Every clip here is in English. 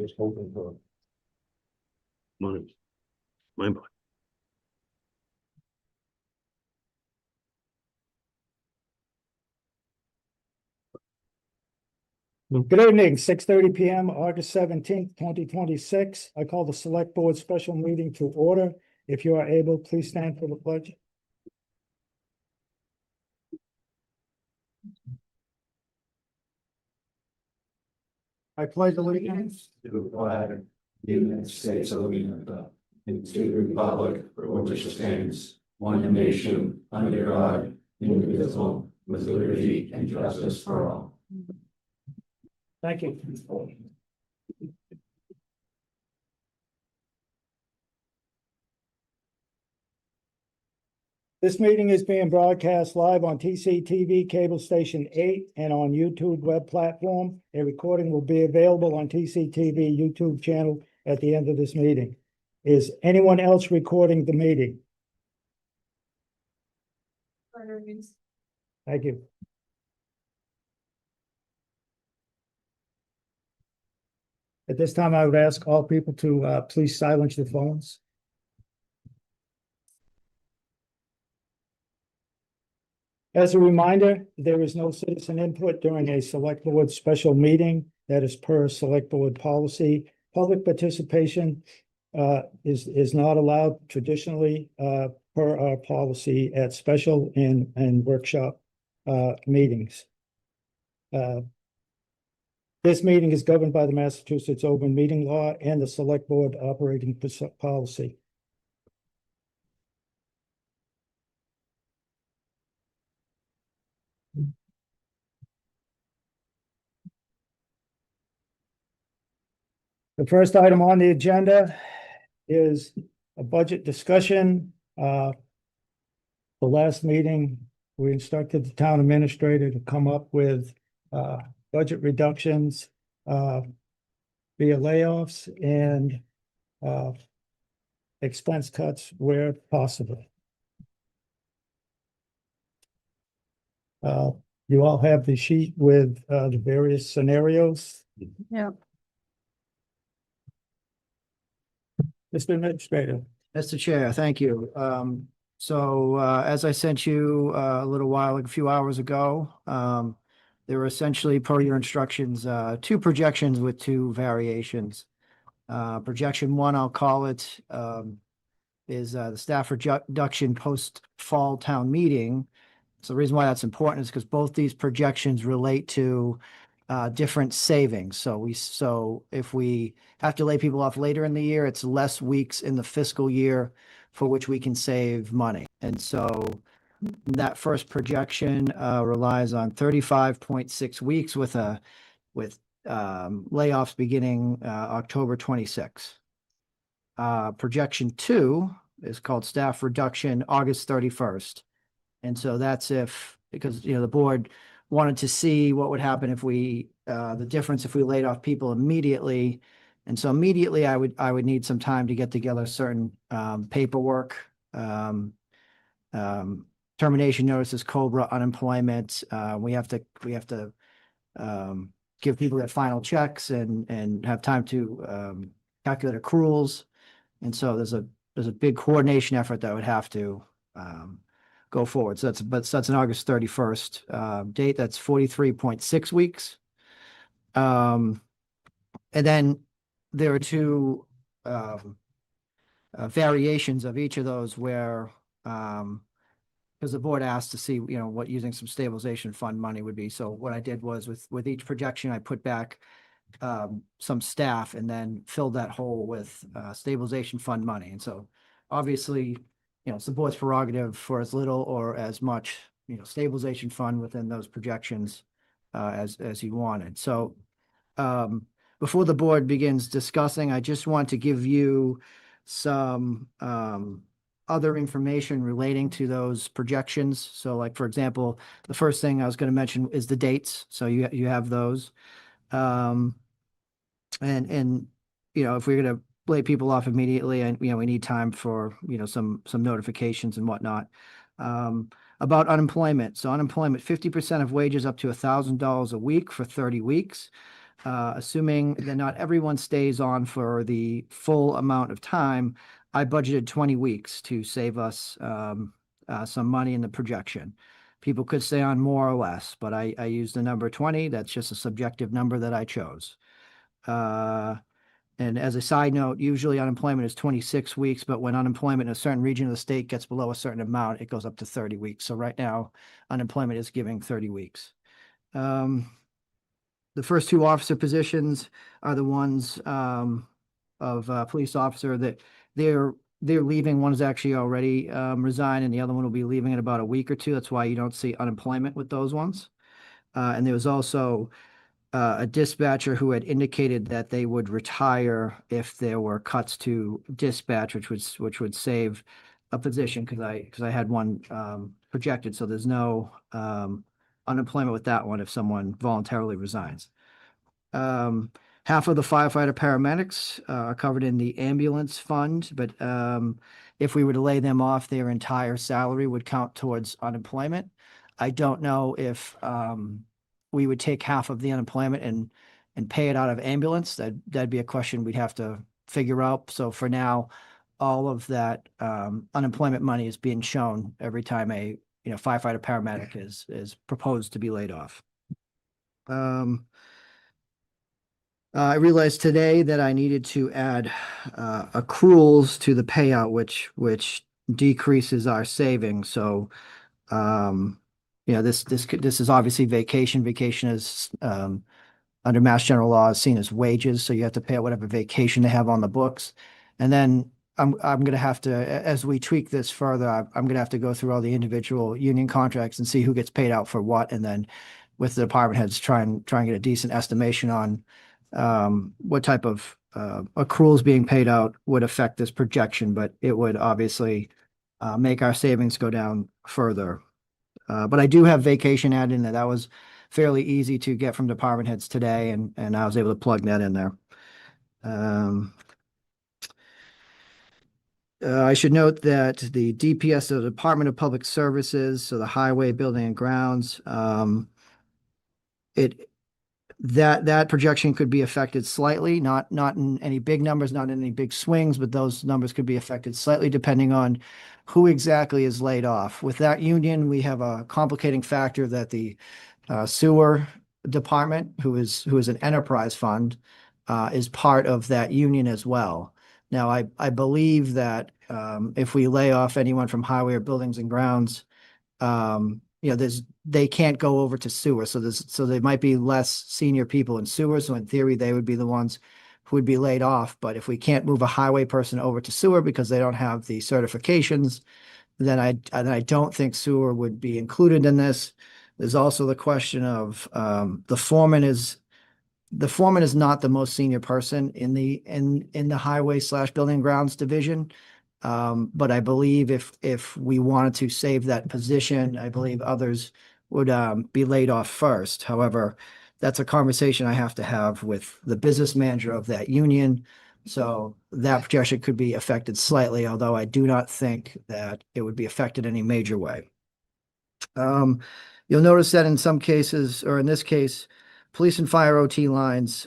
just hoping for money. My money. Good evening, 6:30 PM, August 17th, 2026. I call the Select Board Special Meeting to order. If you are able, please stand for the pledge. I pledge allegiance to the flag of the United States of America, and to the republic for which it stands, one nation, under God, indivisible, with liberty and justice for all. Thank you. This meeting is being broadcast live on TCTV Cable Station 8 and on YouTube web platform. A recording will be available on TCTV YouTube channel at the end of this meeting. Is anyone else recording the meeting? Thank you. At this time, I would ask all people to please silence your phones. As a reminder, there is no citizen input during a select board special meeting. That is per select board policy. Public participation is not allowed traditionally per our policy at special and workshop meetings. This meeting is governed by the Massachusetts Open Meeting Law and the Select Board Operating Policy. The first item on the agenda is a budget discussion. The last meeting, we instructed the town administrator to come up with budget reductions via layoffs and expense cuts where possible. You all have the sheet with the various scenarios. Yeah. Mr. Administrator. Mr. Chair, thank you. As I sent you a few hours ago, there were essentially, per your instructions, two projections with two variations. Projection one, I'll call it, is the staff reduction post-fall town meeting. So the reason why that's important is because both these projections relate to different savings. So if we have to lay people off later in the year, it's less weeks in the fiscal year for which we can save money. And so that first projection relies on 35.6 weeks with layoffs beginning October 26. Projection two is called staff reduction August 31st. And so that's because the board wanted to see what would happen if the difference if we laid off people immediately. And so immediately I would need some time to get together certain paperwork, termination notices, COBRA, unemployment. We have to give people their final checks and have time to calculate accruals. And so there's a big coordination effort that would have to go forward. So that's an August 31st date. That's 43.6 weeks. And then there are two variations of each of those where, because the board asked to see, what using some stabilization fund money would be. So what I did was with each projection, I put back some staff and then filled that hole with stabilization fund money. And so obviously, it's the board's prerogative for as little or as much, stabilization fund within those projections as you wanted. So before the board begins discussing, I just want to give you some other information relating to those projections. So like, for example, the first thing I was going to mention is the dates. So you have those. And if we're going to lay people off immediately, and we need time for some notifications and whatnot. About unemployment. So unemployment, 50% of wages up to $1,000 a week for 30 weeks. assuming that not everyone stays on for the full amount of time, I budgeted 20 weeks to save us some money in the projection. People could stay on more or less, but I used the number 20. That's just a subjective number that I chose. And as a side note, usually unemployment is 26 weeks, but when unemployment in a certain region of the state gets below a certain amount, it goes up to 30 weeks. So right now, unemployment is giving 30 weeks. The first two officer positions are the ones of police officer that they're leaving. One is actually already resigned, and the other one will be leaving in about a week or two. That's why you don't see unemployment with those ones. And there was also a dispatcher who had indicated that they would retire if there were cuts to dispatch, which would save a position because I had one projected. So there's no unemployment with that one if someone voluntarily resigns. Half of the firefighter paramedics are covered in the ambulance fund, but if we were to lay them off, their entire salary would count towards unemployment. I don't know if we would take half of the unemployment and pay it out of ambulance. That'd be a question we'd have to figure out. So for now, all of that unemployment money is being shown every time a firefighter paramedic is proposed to be laid off. I realized today that I needed to add accruals to the payout, which decreases our savings. So this is obviously vacation. Vacation is under Mass General Law is seen as wages, so you have to pay out whatever vacation they have on the books. And then I'm going to have to, as we tweak this further, I'm going to have to go through all the individual union contracts and see who gets paid out for what, and then with the department heads try and get a decent estimation on what type of accruals being paid out would affect this projection, but it would obviously make our savings go down further. But I do have vacation added in there. That was fairly easy to get from department heads today, and I was able to plug that in there. I should note that the DPS, the Department of Public Services, so the Highway, Building and Grounds, that projection could be affected slightly, not in any big numbers, not in any big swings, but those numbers could be affected slightly depending on who exactly is laid off. With that union, we have a complicating factor that the sewer department, who is an enterprise fund, is part of that union as well. Now, I believe that if we lay off anyone from highway or buildings and grounds, they can't go over to sewer. So there might be less senior people in sewer. So in theory, they would be the ones who would be laid off. But if we can't move a highway person over to sewer because they don't have the certifications, then I don't think sewer would be included in this. There's also the question of the foreman is not the most senior person in the highway/building grounds division. But I believe if we wanted to save that position, I believe others would be laid off first. However, that's a conversation I have to have with the business manager of that union. So that projection could be affected slightly, although I do not think that it would be affected in any major way. You'll notice that in some cases, or in this case, police and fire OT lines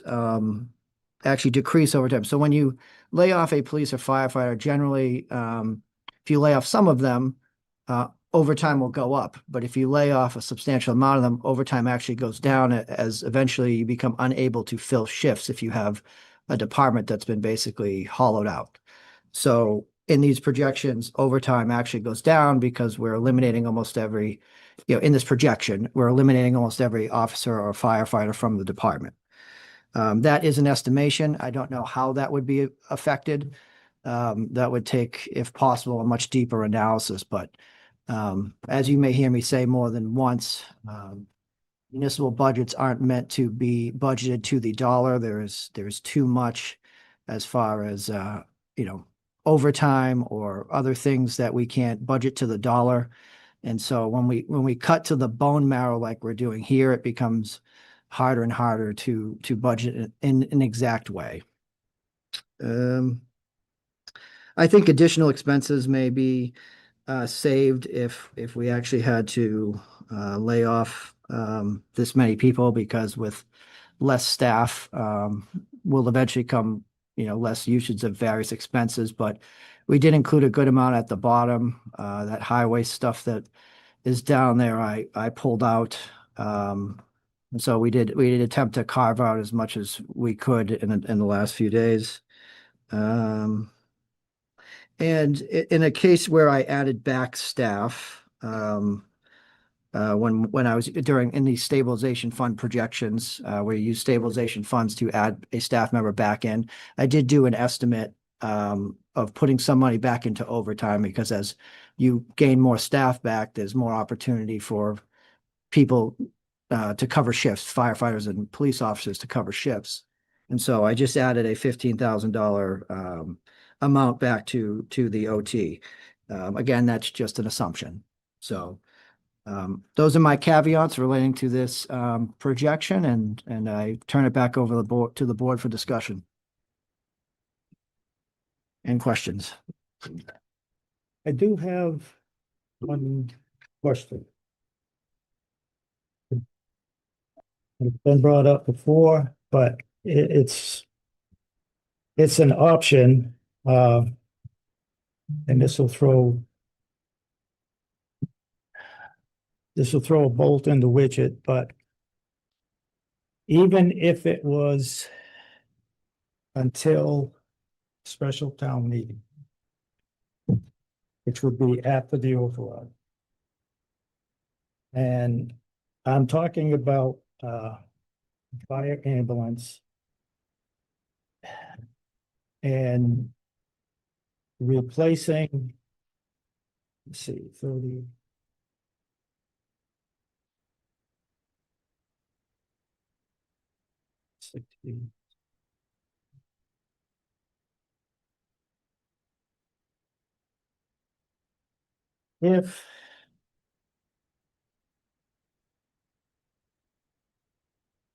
actually decrease over time. So when you lay off a police or firefighter, generally, if you lay off some of them, overtime will go up. But if you lay off a substantial amount of them, overtime actually goes down as eventually you become unable to fill shifts if you have a department that's been basically hollowed out. So in these projections, overtime actually goes down because we're eliminating almost every, in this projection, we're eliminating almost every officer or firefighter from the department. That is an estimation. I don't know how that would be affected. That would take, if possible, a much deeper analysis. But as you may hear me say more than once, municipal budgets aren't meant to be budgeted to the dollar. There's too much as far as overtime or other things that we can't budget to the dollar. And so when we cut to the bone marrow like we're doing here, it becomes harder and harder to budget in an exact way. I think additional expenses may be saved if we actually had to lay off this many people, because with less staff, will eventually come, less usage of various expenses, but we did include a good amount at the bottom. That highway stuff that is down there, I pulled out. And so we did attempt to carve out as much as we could in the last few days. And in a case where I added back staff, when I was in these stabilization fund projections, where you use stabilization funds to add a staff member back in, I did do an estimate of putting some money back into overtime, because as you gain more staff back, there's more opportunity for people to cover shifts, firefighters and police officers to cover shifts. And so I just added a $15,000 amount back to the OT. Again, that's just an assumption. So those are my caveats relating to this projection, and I turn it back over to the board for discussion and questions. I do have one question. It's been brought up before, but it's an option, and this will throw a bolt in the widget, but even if it was until special town meeting, which would be after the override. And I'm talking about fire ambulance and replacing, let's see, 30. If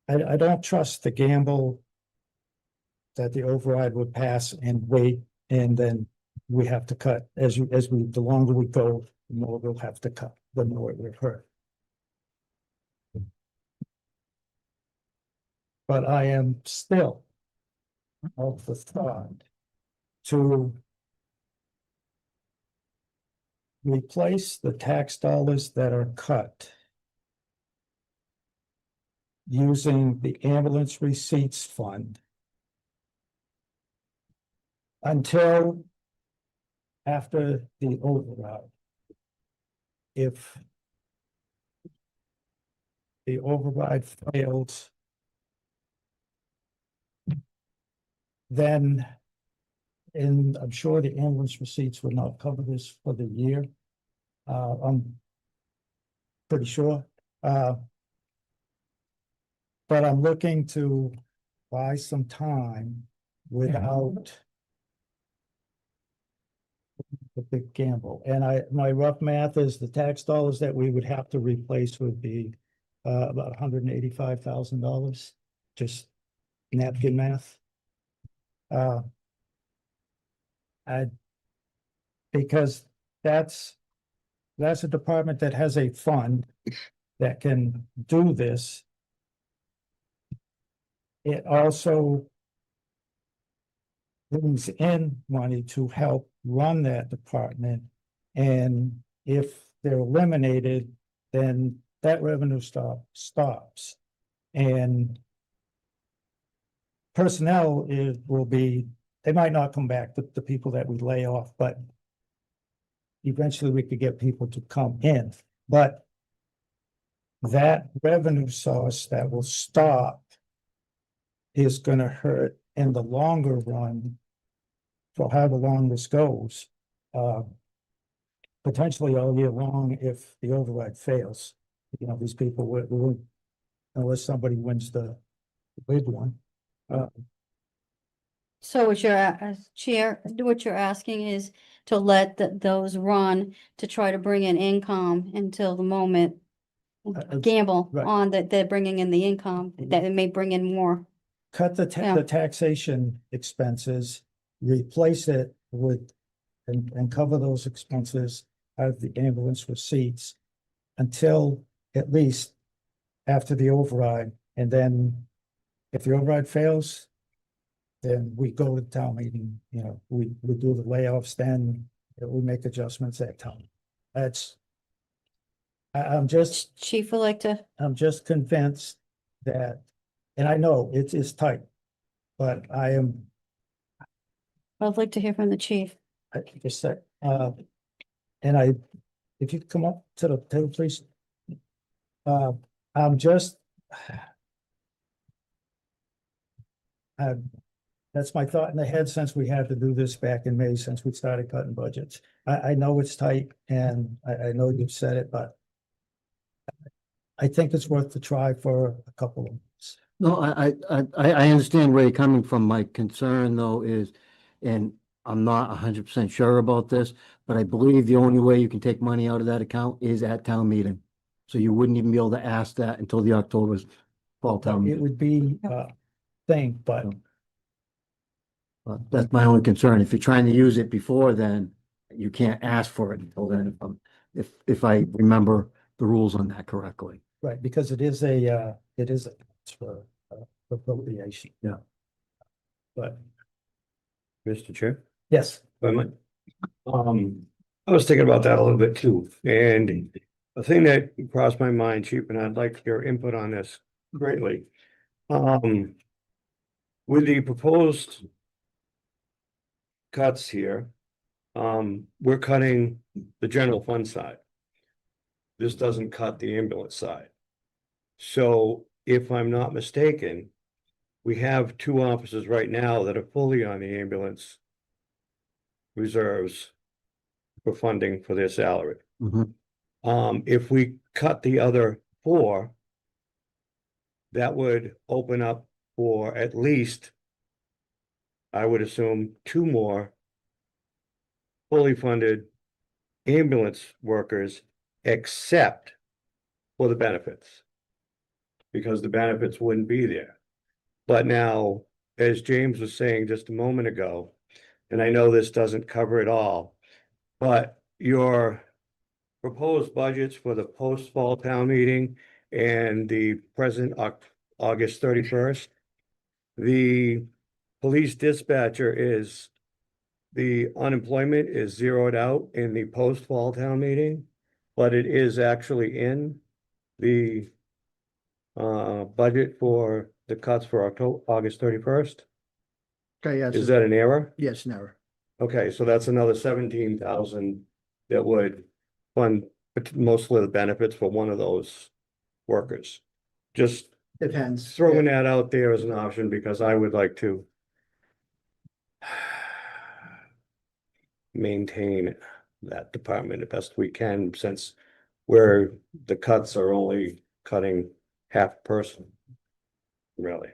I don't trust the gamble that the override would pass and wait, and then we have to cut the longer we go, the more we'll have to cut, the more it will hurt. But I am still of the thought to replace the tax dollars that are cut using the ambulance receipts fund until after the override. If the override fails, then, and I'm sure the ambulance receipts would not cover this for the year. I'm pretty sure. But I'm looking to buy some time without the big gamble. And my rough math is the tax dollars that we would have to replace would be about $185,000, just napkin math. Because that's a department that has a fund that can do this. It also brings in money to help run that department. And if they're eliminated, then that revenue stops. And personnel will be, they might not come back, the people that we lay off, but eventually we could get people to come in. But that revenue source that will stop is going to hurt in the longer run for however long this goes, potentially all year long if the override fails. You know, these people will, unless somebody wins the big one. So what you're, Chair, what you're asking is to let those run to try to bring in income until the moment, gamble right. on that they're bringing in the income, that it may bring in more. Cut the Yeah. taxation expenses, replace it with, and cover those expenses out of the ambulance receipts until at least after the override, and then If the override fails, then we go to the town meeting, we do the layoffs, then we make adjustments at town. That's. I'm just Chief would like to, convinced that, and I know it is tight, but I'd like to hear from the chief. I just said, if you could come up to the table, please. I'm just. That's my thought in the head since we had to do this back in May, since we started cutting budgets. I know it's tight and I know you've said it, but I think it's worth the try for a couple of months. No, I understand where you're coming from. My concern though is, and I'm not 100% sure about this, but I believe the only way you can take money out of that account is at town meeting. So you wouldn't even be able to ask that until the October's fall town It meeting. would be a thing, but That's my only concern. If you're trying to use it before then, you can't ask for it until then, if I remember the rules on that correctly. right, because it is a for appropriation. Yeah. But Mr. Chair? yes, If I might. I was thinking about that a little bit too, and the thing that crossed my mind, Chief, and I'd like your input on this greatly. With the proposed cuts here, we're cutting the general fund side. This doesn't cut the ambulance side. So if I'm not mistaken, we have two officers right now that are fully on the ambulance reserves for funding for their salary. Mhm. If we cut the other four, that would open up for at least, I would assume, two more fully funded ambulance workers, except for the benefits. Because the benefits wouldn't be there. But now, as James was saying just a moment ago, and I know this doesn't cover it all, but your proposed budgets for the post-fall town meeting and the present August 31st, the police dispatcher is, the unemployment is zeroed out in the post-fall town meeting, but it is actually in the budget for the cuts for August 31st. Okay, yeah. Is that an error? Yes, never. Okay, so that's another 17,000 that would fund mostly the benefits for one of those workers. Just Depends. throwing that out there as an option because I would like to maintain that department the best we can, since where the cuts are only cutting half a person. Really.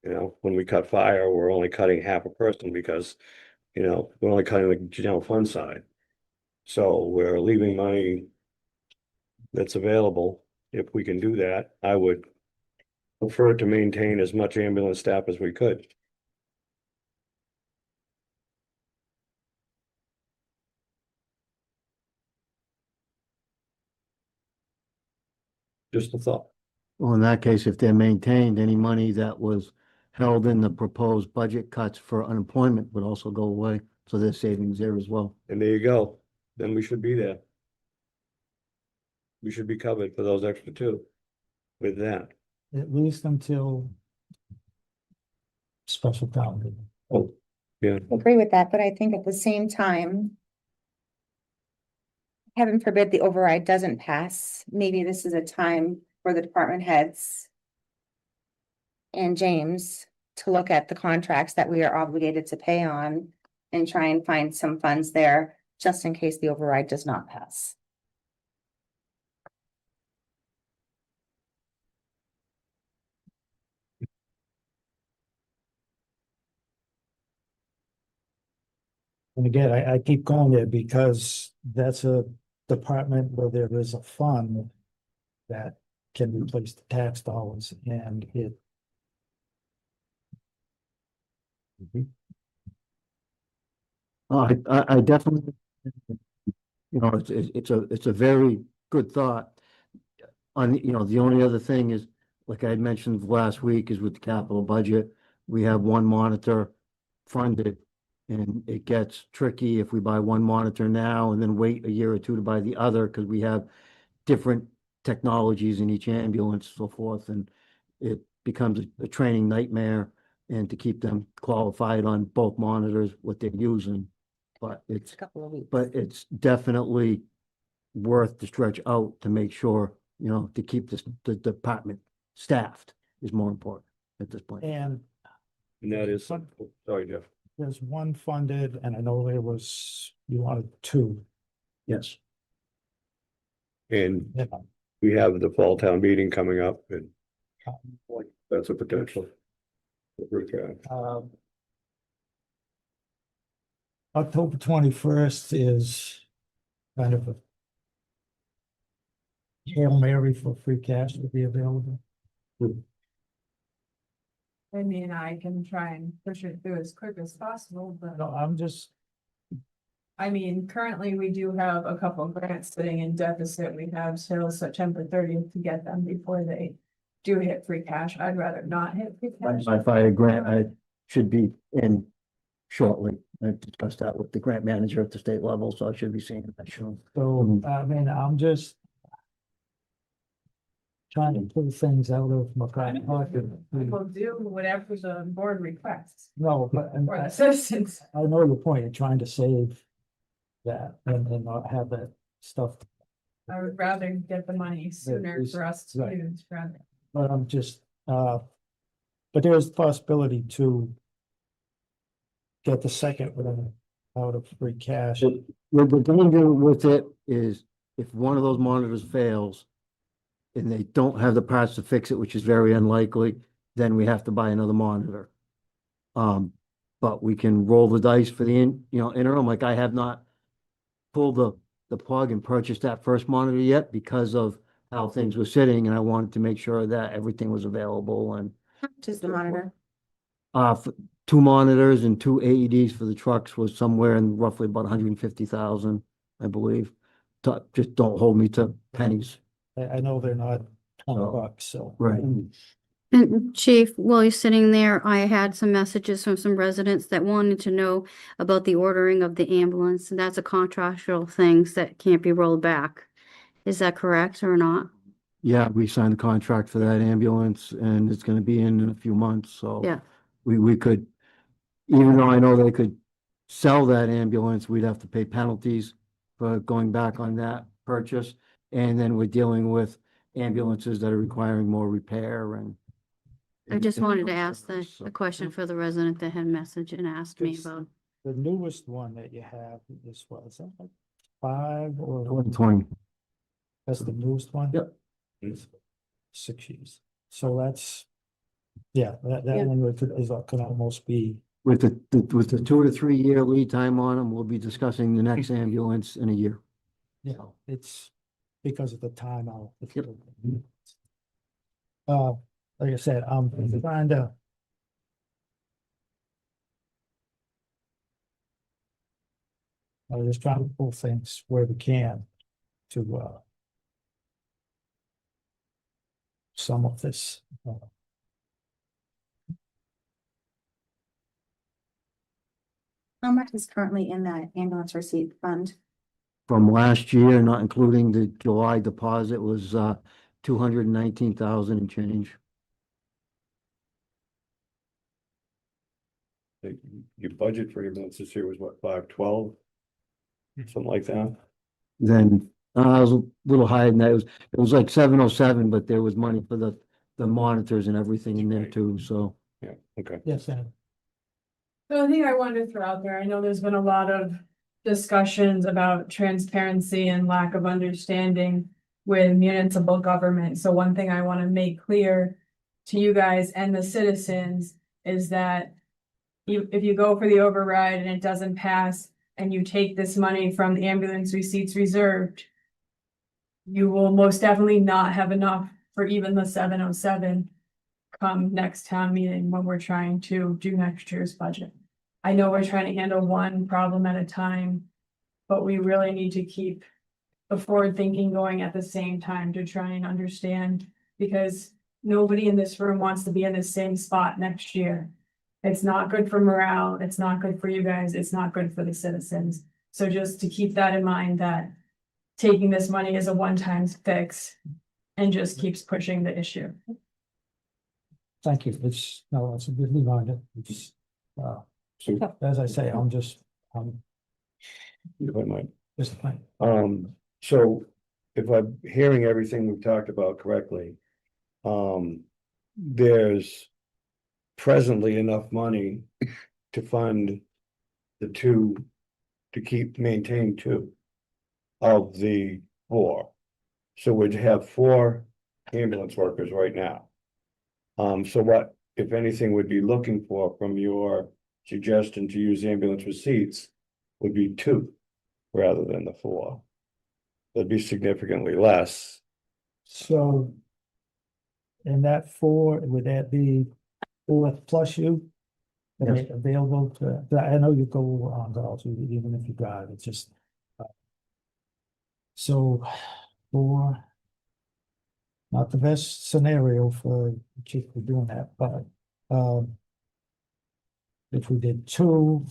When we cut fire, we're only cutting half a person because, we're only cutting the general fund side. So we're leaving money that's available. If we can do that, I would prefer to maintain as much ambulance staff as we could. Just a thought. Well, in that case, if they're maintained, any money that was held in the proposed budget cuts for unemployment would also go away. So there's savings there as well. And there you go. Then we should be there. We should be covered for those extra two with that. at least until special town meeting. Oh, yeah. Agree with that, but I think at the same time, heaven forbid the override doesn't pass, maybe this is a time for the department heads and James to look at the contracts that we are obligated to pay on and try and find some funds there just in case the override does not pass. And again, I keep going there because that's a department where there is a fund that can replace the tax dollars and it. I definitely, it's a very good thought. The only other thing is, like I had mentioned last week, is with the capital budget, we have one monitor funded. And it gets tricky if we buy one monitor now and then wait a year or two to buy the other, because we have different technologies in each ambulance, so forth, and it becomes a training nightmare. And to keep them qualified on both monitors, what they're using, but It's a couple of weeks. but it's definitely worth the stretch out to make sure, to keep the department staffed is more important at this point. And And that is, sorry, Jeff. there's one funded, and I know there was, you wanted two. Yes. And Yeah. we have the fall town meeting coming up and that's a potential. October 21st is kind of a Hail Mary for free cash to be available. I mean, I can try and push it through as quick as possible, but No, I'm just, I mean, currently we do have a couple of grants sitting in deficit. We have till September 30th to get them before they do hit free cash. I'd rather not hit free cash. If I had a grant, I should be in shortly. I discussed that with the grant manager at the state level, so I should be seeing that soon. so, I mean, I'm just trying to pull things out of my pocket. We'll do whatever the board requests No, but and for the citizens. I know your point, you're trying to save that and not have that stuff. I would rather get the money sooner is- for us to right. use rather. But I'm just, but there's the possibility to get the second one out of free cash. The danger with it is if one of those monitors fails and they don't have the parts to fix it, which is very unlikely, then we have to buy another monitor. But we can roll the dice for the interim. Like, I have not pulled the plug and purchased that first monitor yet because of how things were sitting, and I wanted to make sure that everything was available. And How much is the monitor? two monitors and two AEDs for the trucks was somewhere in roughly about 150,000, I believe. Just don't hold me to pennies. I know they're not Oh. $20, so. Right. And Chief, while you're sitting there, I had some messages from some residents that wanted to know about the ordering of the ambulance, and that's a contractual things that can't be rolled back. Is that correct or not? Yeah, we signed the contract for that ambulance and it's gonna be in a few months, so. Yeah. We could, even though I know they could sell that ambulance, we'd have to pay penalties for going back on that purchase. And then we're dealing with ambulances that are requiring more repair and. I just wanted to ask the So- question for the resident that had messaged and asked me Just- about. The newest one that you have is what, is that like 5 or 2020. that's the newest one? Yep. 6 years. So that's, yeah, that Yeah. one could almost be, With the 2 to 3 year lead time on them, we'll be discussing the next ambulance in a year. you know, it's because of the timeout. Yep. Like I said, I'm trying to. I'm just trying to pull things where we can to, some of this. How much is currently in that ambulance receipt fund? From last year, not including the July deposit, was 219,000 and change. Your budget for ambulance this year was what, 512? Something like that. Then it was a little higher than that. It was like 707, but there was money for the monitors and everything in there too, so. Yeah, okay. Yes, and The thing I wanted to throw out there, I know there's been a lot of discussions about transparency and lack of understanding with municipal government. So one thing I want to make clear to you guys and the citizens is that if you go for the override and it doesn't pass and you take this money from the ambulance receipts reserved, you will most definitely not have enough for even the 707 come next town meeting when we're trying to do next year's budget. I know we're trying to handle one problem at a time, but we really need to keep the forward thinking going at the same time to try and understand, because nobody in this room wants to be in the same spot next year. It's not good for morale, it's not good for you guys, it's not good for the citizens. So just to keep that in mind that taking this money is a one-time fix and just keeps pushing the issue. Thank you. It's a good reminder. It's, So, as I say, I'm if I might. just, So if I'm hearing everything we've talked about correctly, there's presently enough money to fund the two, to maintain two of the four. So we'd have 4 ambulance workers right now. So what, if anything, would be looking for from your suggestion to use ambulance receipts would be 2 rather than the 4. That'd be significantly less. so. And that 4, would that be 4 plus you? Are they available to, I know you go on calls, even if you drive, it's just. So, 4. Not the best scenario for chief for doing that, but, if we did 2.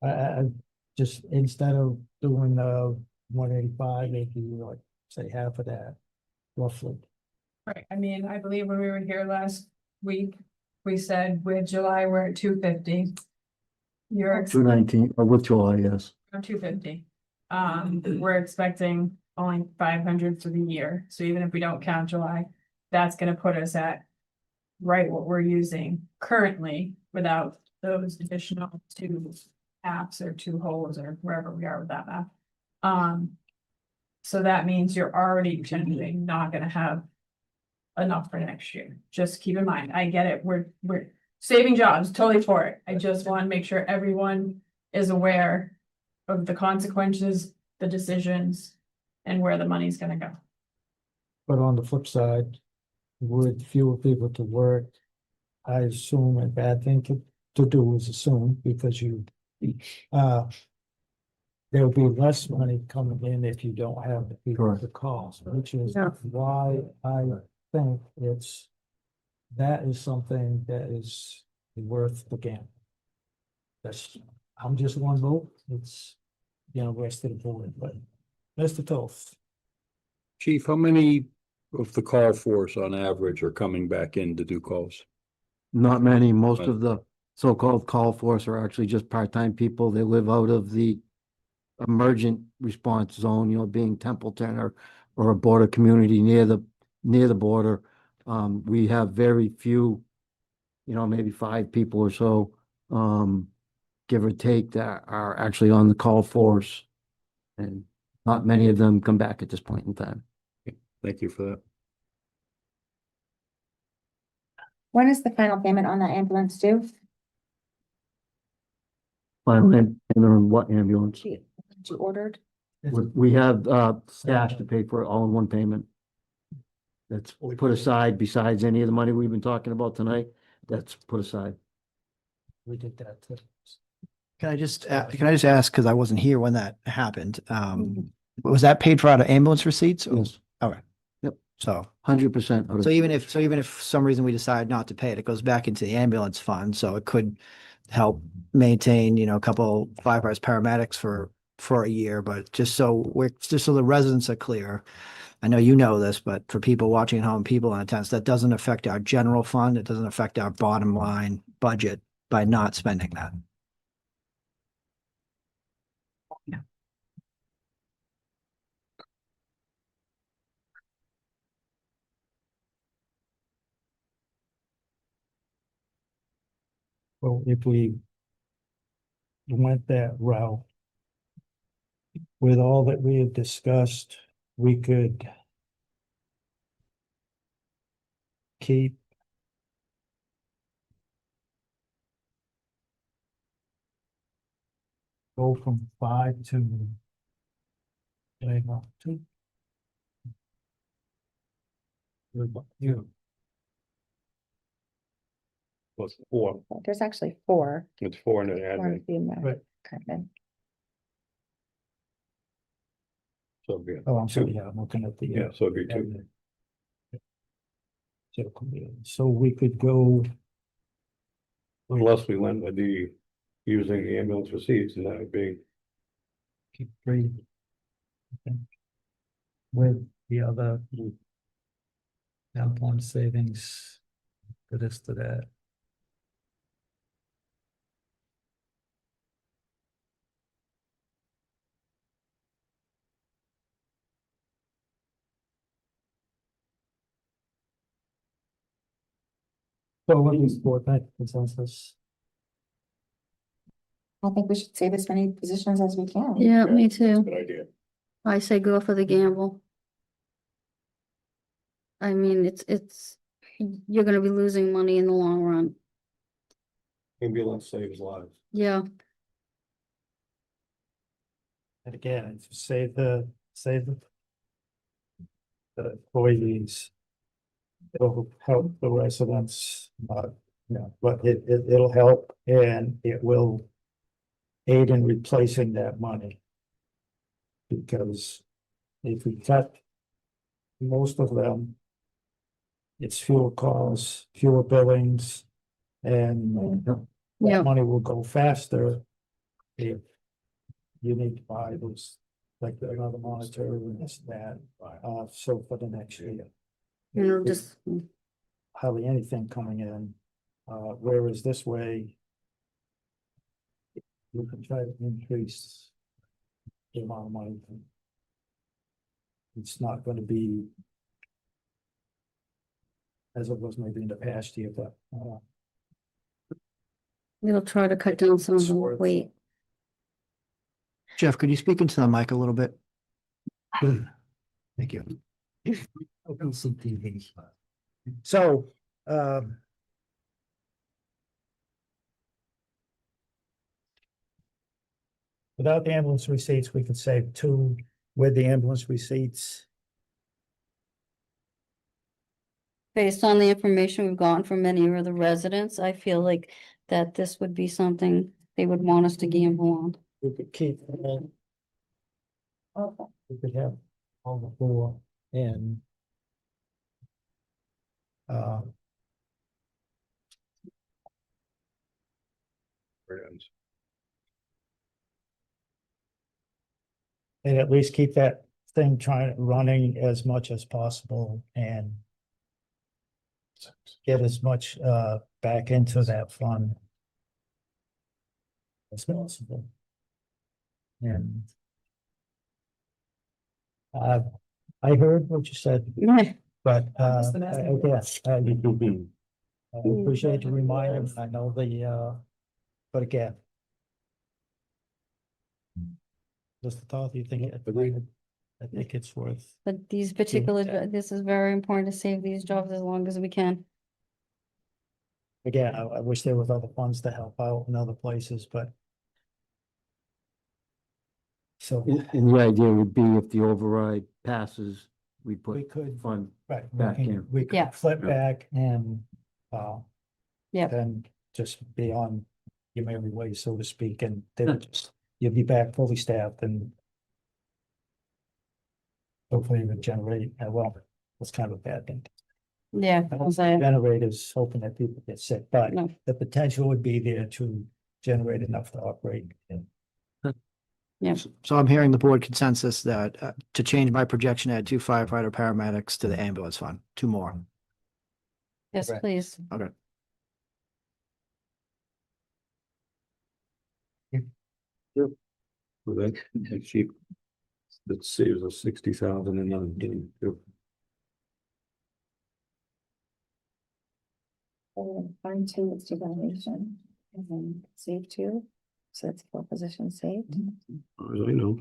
I just, instead of doing 185, maybe like, say half of that, roughly. Right, I mean, I believe when we were here last week, we said with July, we're at 250. You're 219, or with July, yes. 250. We're expecting only 500 for the year, so even if we don't count July, that's gonna put us at right what we're using currently without those additional 2 apps or 2 holes or wherever we are with that map. So that means you're already generally not gonna have enough for next year. Just keep in mind, I get it, we're saving jobs, totally for it. I just want to make sure everyone is aware of the consequences, the decisions, and where the money's gonna go. But on the flip side, with fewer people to work, I assume a bad thing to do is assume, because there'll be less money coming in if you don't have the people Correct. to call, which is Yeah. why I think that is something that is worth the gamble. I'm just one vote, it's, rest of the board, but Mr. Toth. Chief, how many of the call force on average are coming back in to do calls? Not many, most of the so-called call force are actually just part-time people. They live out of the emergent response zone, being Templeton or a border community near the border. We have very few, maybe 5 people or so, give or take, that are actually on the call force. And not many of them come back at this point in time. Thank you for that. When is the final payment on that ambulance due? Final and on what ambulance? You ordered? We have cash to pay for it all in one payment. That's put aside besides any of the money we've been talking about tonight. That's put aside. We did that too. Can I just ask, because I wasn't here when that happened, was that paid for out of ambulance receipts? Yes. Okay. Yep. So 100%. So even if for some reason we decide not to pay it, it goes back into the ambulance fund, so it could help maintain, a couple firefighters, paramedics for a year, but just so the residents are clear. I know you know this, but for people watching at home, people in attendance, that doesn't affect our general fund. It doesn't affect our bottom line budget by not spending that. Yeah. Well, if we went that route, with all that we have discussed, we could keep go from 5 to 2. You, Plus 4, There's actually 4. it's 4 in the One admin. being the Right. admin. So, yeah. Oh, I'm sorry, yeah, I'm looking at the. Yeah, so it'd be two. So we could go, Unless we went with the, using the ambulance receipts, and that would be, keep three. Okay. With the other. Town savings, to this, to that. So what is board night consensus? I think we should save as many positions as we can. Yeah, me too. good idea. I say go for the gamble. I mean, you're gonna be losing money in the long run. Ambulance saves lives. Yeah, And again, it's save the. The employees. It'll help the residents, but it'll help and it will. Aid in replacing that money. Because if we cut. Most of them. It's fewer calls, fewer billings. And Yeah. that money will go faster. If. You need to buy those, like another monitor and this, that, so for the next year. just, Hardly anything coming in, whereas this way. We can try to increase. The amount of money. It's not gonna be. As it was maybe in the past year, but, it'll try to cut down some of It's the worth- weight. Jeff, could you speak into the mic a little bit? Thank you. open CTV. So, without the ambulance receipts, we could save two. With the ambulance receipts, Based on the information we've gotten from many of the residents, I feel like that this would be something they would want us to gamble on. we could keep. We could have all the four and. And at least keep that thing running as much as possible and. Get as much back into that fund. As possible. And. I heard what you said, but That's the best I thing. guess I appreciate the reminder. I know but again. Just the thought, you think I think it's worth. But these particular, Yeah. this is very important to save these jobs as long as we can. Again, I wish there was other funds to help out in other places, but. So And the idea would be if the override passes, we we put could, fund. right, back in. we Yeah. could flip back and, Yeah. then just be on your merry way, so to speak, and then you'll be back fully staffed and. Hopefully it would generate, well, it's kind of a bad thing. Yeah, I don't generate is hoping that people get sick, but No. the potential would be there to generate enough to operate. So I'm hearing the board consensus that to change my projection, add 2 firefighter paramedics to the ambulance fund, 2 more. yes, Correct. please. Okay. Well, that's cheap. That saves us 60,000 and then getting. Fund two is donation, and then save two, so that's 4 positions saved. As I know.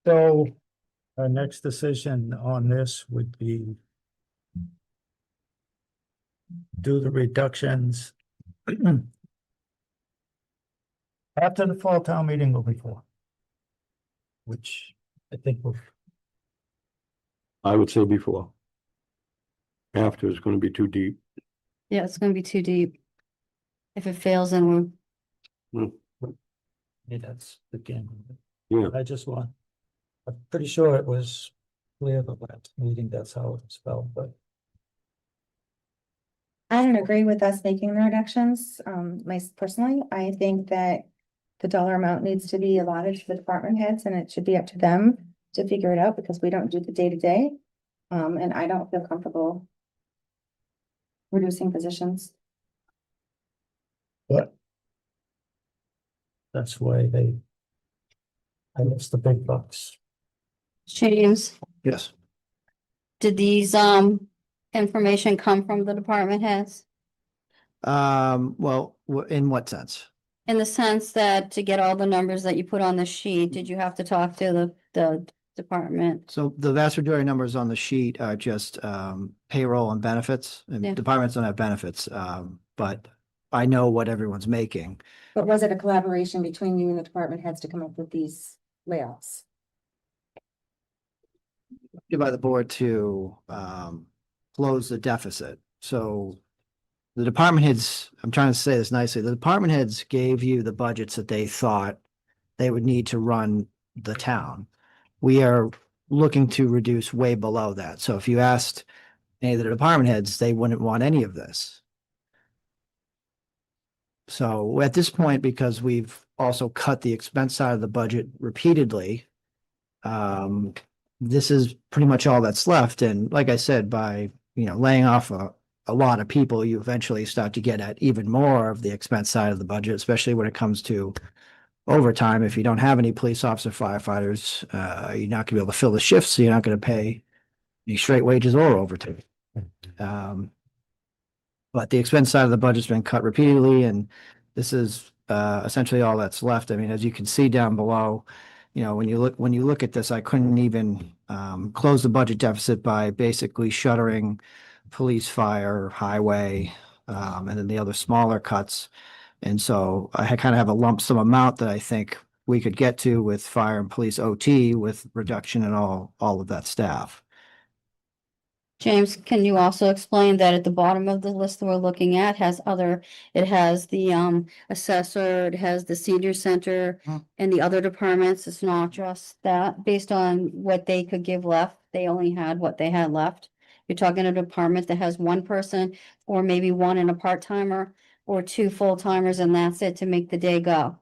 So our next decision on this would be. Do the reductions. After the fall town meeting or before. Which I think will, I would say before. after is gonna be too deep. Yeah, it's gonna be too deep. If it fails, then we're, Yeah, that's again, Yeah, I just want, I'm pretty sure it was clear the last meeting, that's how it was spelled, but. I don't agree with us making the reductions. Personally, I think that the dollar amount needs to be allotted to the department heads and it should be up to them to figure it out because we don't do the day-to-day. And I don't feel comfortable reducing positions. But. That's why they. And it's the big bucks. James, Yes. did these, information come from the department heads? Well, in what sense? In the sense that to get all the numbers that you put on the sheet, did you have to talk to the department? So the vast majority of numbers on the sheet are just payroll and benefits, Yeah. and departments don't have benefits, but I know what everyone's making. But was it a collaboration between you and the department heads to come up with these layoffs? By the board to close the deficit. So the department heads, I'm trying to say this nicely, the department heads gave you the budgets that they thought they would need to run the town. We are looking to reduce way below that. So if you asked any of the department heads, they wouldn't want any of this. So at this point, because we've also cut the expense side of the budget repeatedly, this is pretty much all that's left. And like I said, by, laying off a lot of people, you eventually start to get at even more of the expense side of the budget, especially when it comes to overtime. If you don't have any police officer firefighters, you're not gonna be able to fill the shifts, so you're not gonna pay any straight wages or overtime. But the expense side of the budget's been cut repeatedly, and this is essentially all that's left. I mean, as you can see down below, when you look at this, I couldn't even close the budget deficit by basically shuttering police, fire, highway, and then the other smaller cuts. And so I kind of have a lump sum amount that I think we could get to with fire and police OT with reduction in all of that staff. James, can you also explain that at the bottom of the list that we're looking at it has the assessor, it has the senior center and the other departments. It's not just that. Based on what they could give left, they only had what they had left. You're talking a department that has one person or maybe one and a part-timer or two full-timers, and that's it to make the day go.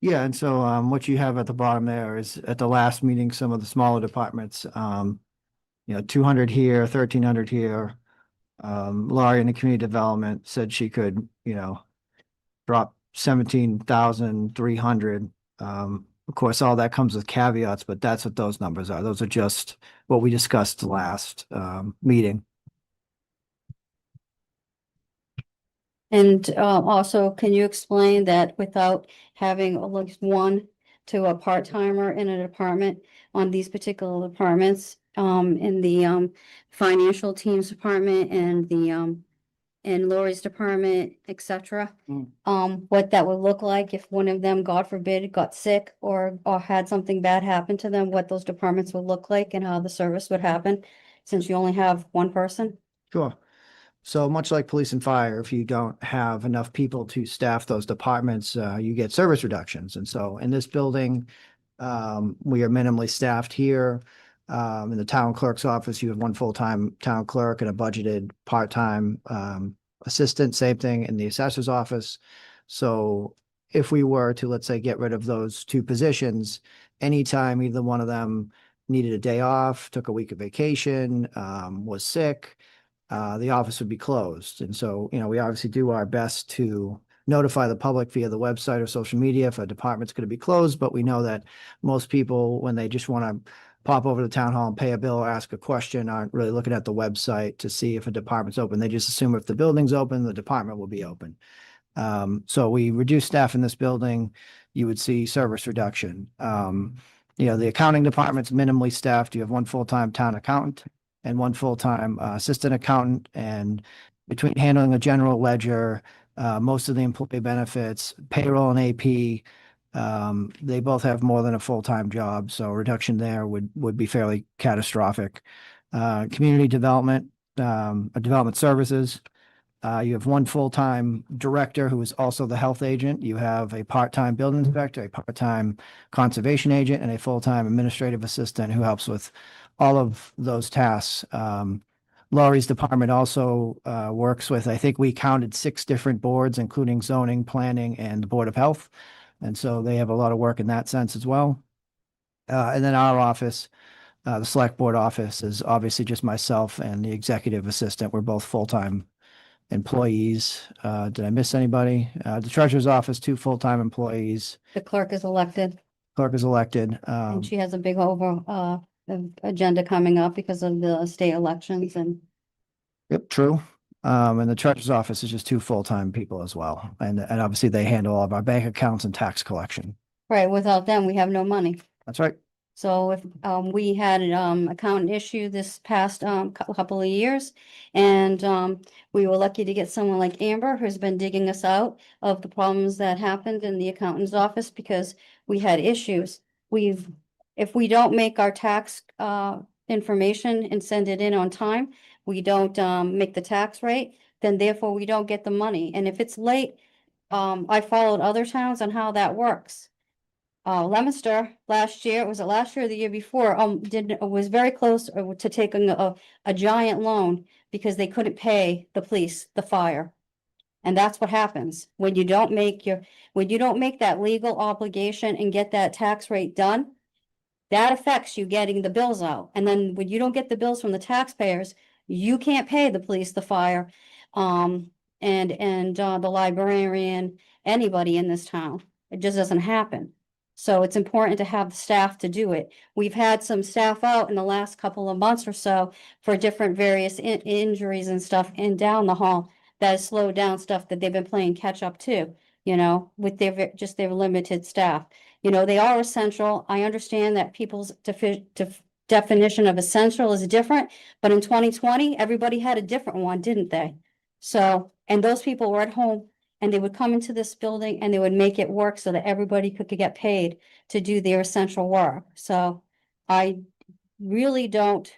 Yeah, and so what you have at the bottom there is at the last meeting, some of the smaller departments, 200 here, 1,300 here. Laurie in the community development said she could, drop 17,300. Of course, all that comes with caveats, but that's what those numbers are. Those are just what we discussed last meeting. And also, can you explain that without having at least one to a part-timer in a department on these particular departments, in the financial teams department and the in Lori's department, etc. What that would look like if one of them, God forbid, got sick or had something bad happen to them, what those departments would look like and how the service would happen, since you only have one person? Sure. So much like police and fire, if you don't have enough people to staff those departments, you get service reductions. And so in this building, we are minimally staffed here. In the town clerk's office, you have one full-time town clerk and a budgeted part-time assistant, same thing in the assessor's office. So if we were to, let's say, get rid of those two positions, anytime either one of them needed a day off, took a week of vacation, was sick, the office would be closed. And so, we obviously do our best to notify the public via the website or social media if a department's going to be closed, but we know that most people, when they just want to pop over to the town hall and pay a bill or ask a question, aren't really looking at the website to see if a department's open. They just assume if the building's open, the department will be open. So we reduce staff in this building, you would see service reduction. The accounting department's minimally staffed. You have one full-time town accountant and one full-time assistant accountant. And between handling a general ledger, most of the employee benefits, payroll and AP, they both have more than a full-time job. So reduction there would be fairly catastrophic. Community development, development services. You have one full-time director who is also the health agent. You have a part-time building inspector, a part-time conservation agent, and a full-time administrative assistant who helps with all of those tasks. Laurie's department also works with, I think we counted 6 different boards, including zoning, planning, and the Board of Health. And so they have a lot of work in that sense as well. And then our office, the select board office, is obviously just myself and the executive assistant. We're both full-time employees. Did I miss anybody? The treasurer's office, 2 full-time employees. The clerk is elected, Clerk is elected. and she has a big agenda coming up because of the state elections and Yep, true. And the treasurer's office is just 2 full-time people as well. And obviously they handle all of our bank accounts and tax collection. right, without them, we have no money. That's right. So if we had accountant issue this past couple of years, and we were lucky to get someone like Amber who's been digging us out of the problems that happened in the accountant's office because we had issues. If we don't make our tax information and send it in on time, we don't make the tax rate, then therefore we don't get the money. And if it's late, I followed other towns on how that works. Leominster last year, was it last year or the year before, was very close to taking a giant loan because they couldn't pay the police, the fire. And that's what happens when you don't make that legal obligation and get that tax rate done. That affects you getting the bills out. And then when you don't get the bills from the taxpayers, you can't pay the police, the fire, and the librarian, anybody in this town. It just doesn't happen. So it's important to have the staff to do it. We've had some staff out in the last couple of months or so for different various injuries and stuff in down the hall that has slowed down stuff that they've been playing catch up to, with their limited staff. They are essential. I understand that people's definition of essential is different, but in 2020, everybody had a different one, didn't they? So, and those people were at home and they would come into this building and they would make it work so that everybody could get paid to do their essential work. So I wanted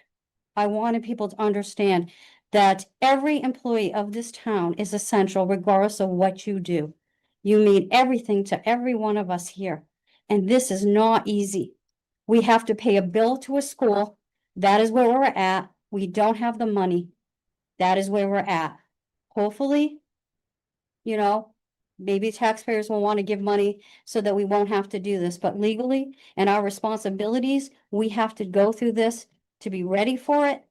people to understand that every employee of this town is essential regardless of what you do. You mean everything to every one of us here. And this is not easy. We have to pay a bill to a school. That is where we're at. We don't have the money. That is where we're at. Hopefully, maybe taxpayers will want to give money so that we won't have to do this, but legally and our responsibilities, we have to go through this to be ready for it.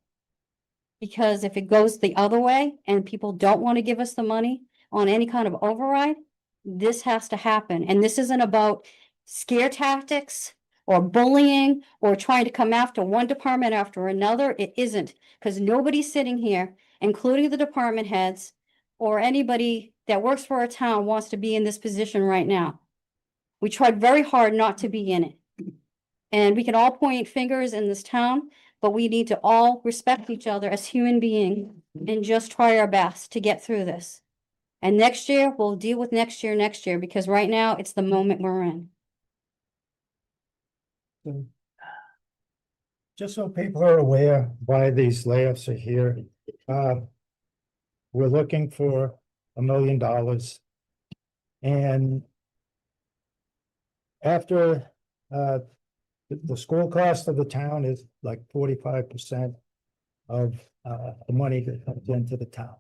Because if it goes the other way and people don't want to give us the money on any kind of override, this has to happen. And this isn't about scare tactics or bullying or trying to come after one department after another. It isn't, because nobody's sitting here, including the department heads or anybody that works for our town, wants to be in this position right now. We tried very hard not to be in it. And we can all point fingers in this town, but we need to all respect each other as human beings and just try our best to get through this. And next year, we'll deal with next year, because right now it's the moment we're in. So, just so people are aware why these layoffs are here, we're looking for $1 million. And after, the school cost of the town is like 45% of the money that comes into the town.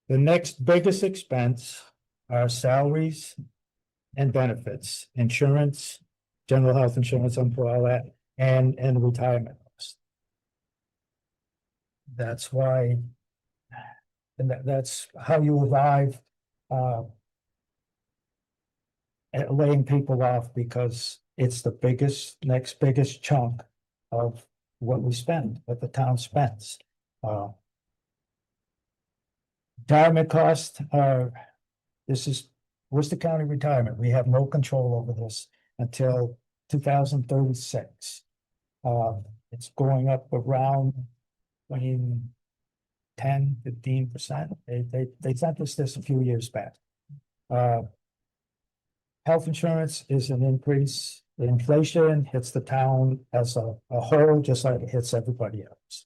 The next biggest expense are salaries and benefits, insurance, general health insurance, for all that, and retirement costs. That's why, and that's how you arrive at laying people off, because it's the next biggest chunk of what we spend, what the town spends. Retirement costs this is Worcester County retirement. We have no control over this until 2036. It's going up around 10-15%. They sent us this a few years back. Health insurance is an increase. The inflation hits the town as a whole, just like it hits everybody else.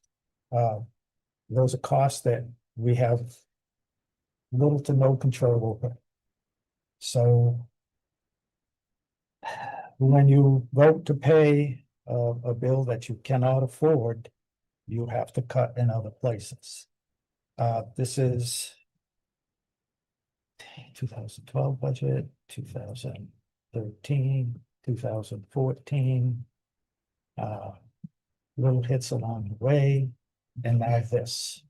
those are costs that we have little to no control over. So when you vote to pay a bill that you cannot afford, you have to cut in other places. This is 2012 budget, 2013, 2014. Little hits along the way, and now this.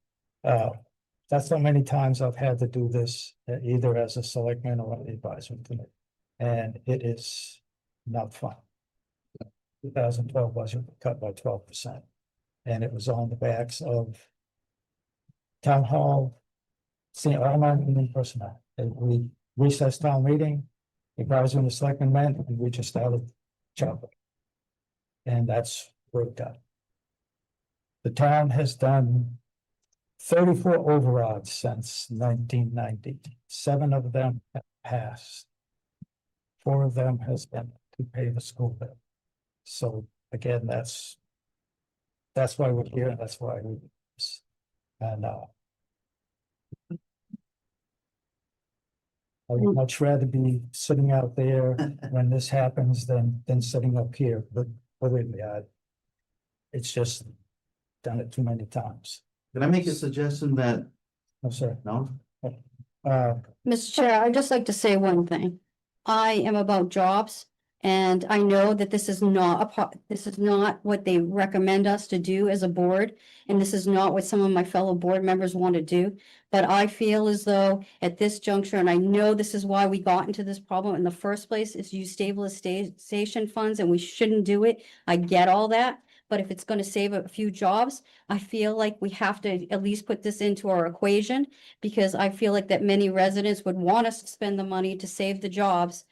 That's how many times I've had to do this, either as a selectman or an advisory committee. And it is not fun. 2012 budget cut by 12%. And it was on the backs of town hall, seeing all my meeting personnel. And we recessed town meeting, the guys in the selectmen met, and we just started chopping. And that's where it got. The town has done 34 overrides since 1990. 7 of them have passed. 4 of them has been to pay the school bill. So again, that's why we're here. That's why we do this. And I would much rather be sitting out there when this happens than sitting up here. But believe me, it's just done it too many times. Can I make a suggestion that, No, sir. no? Mr. Chair, I'd just like to say one thing. I am about jobs, and I know that this is not this is not what they recommend us to do as a board, and this is not what some of my fellow board members want to do. But I feel as though at this juncture, and I know this is why we got into this problem in the first place, is use stabilization funds, and we shouldn't do it. I get all that. But if it's going to save a few jobs, I feel like we have to at least put this into our equation, because I feel like that many residents would want us to spend the money to save the jobs.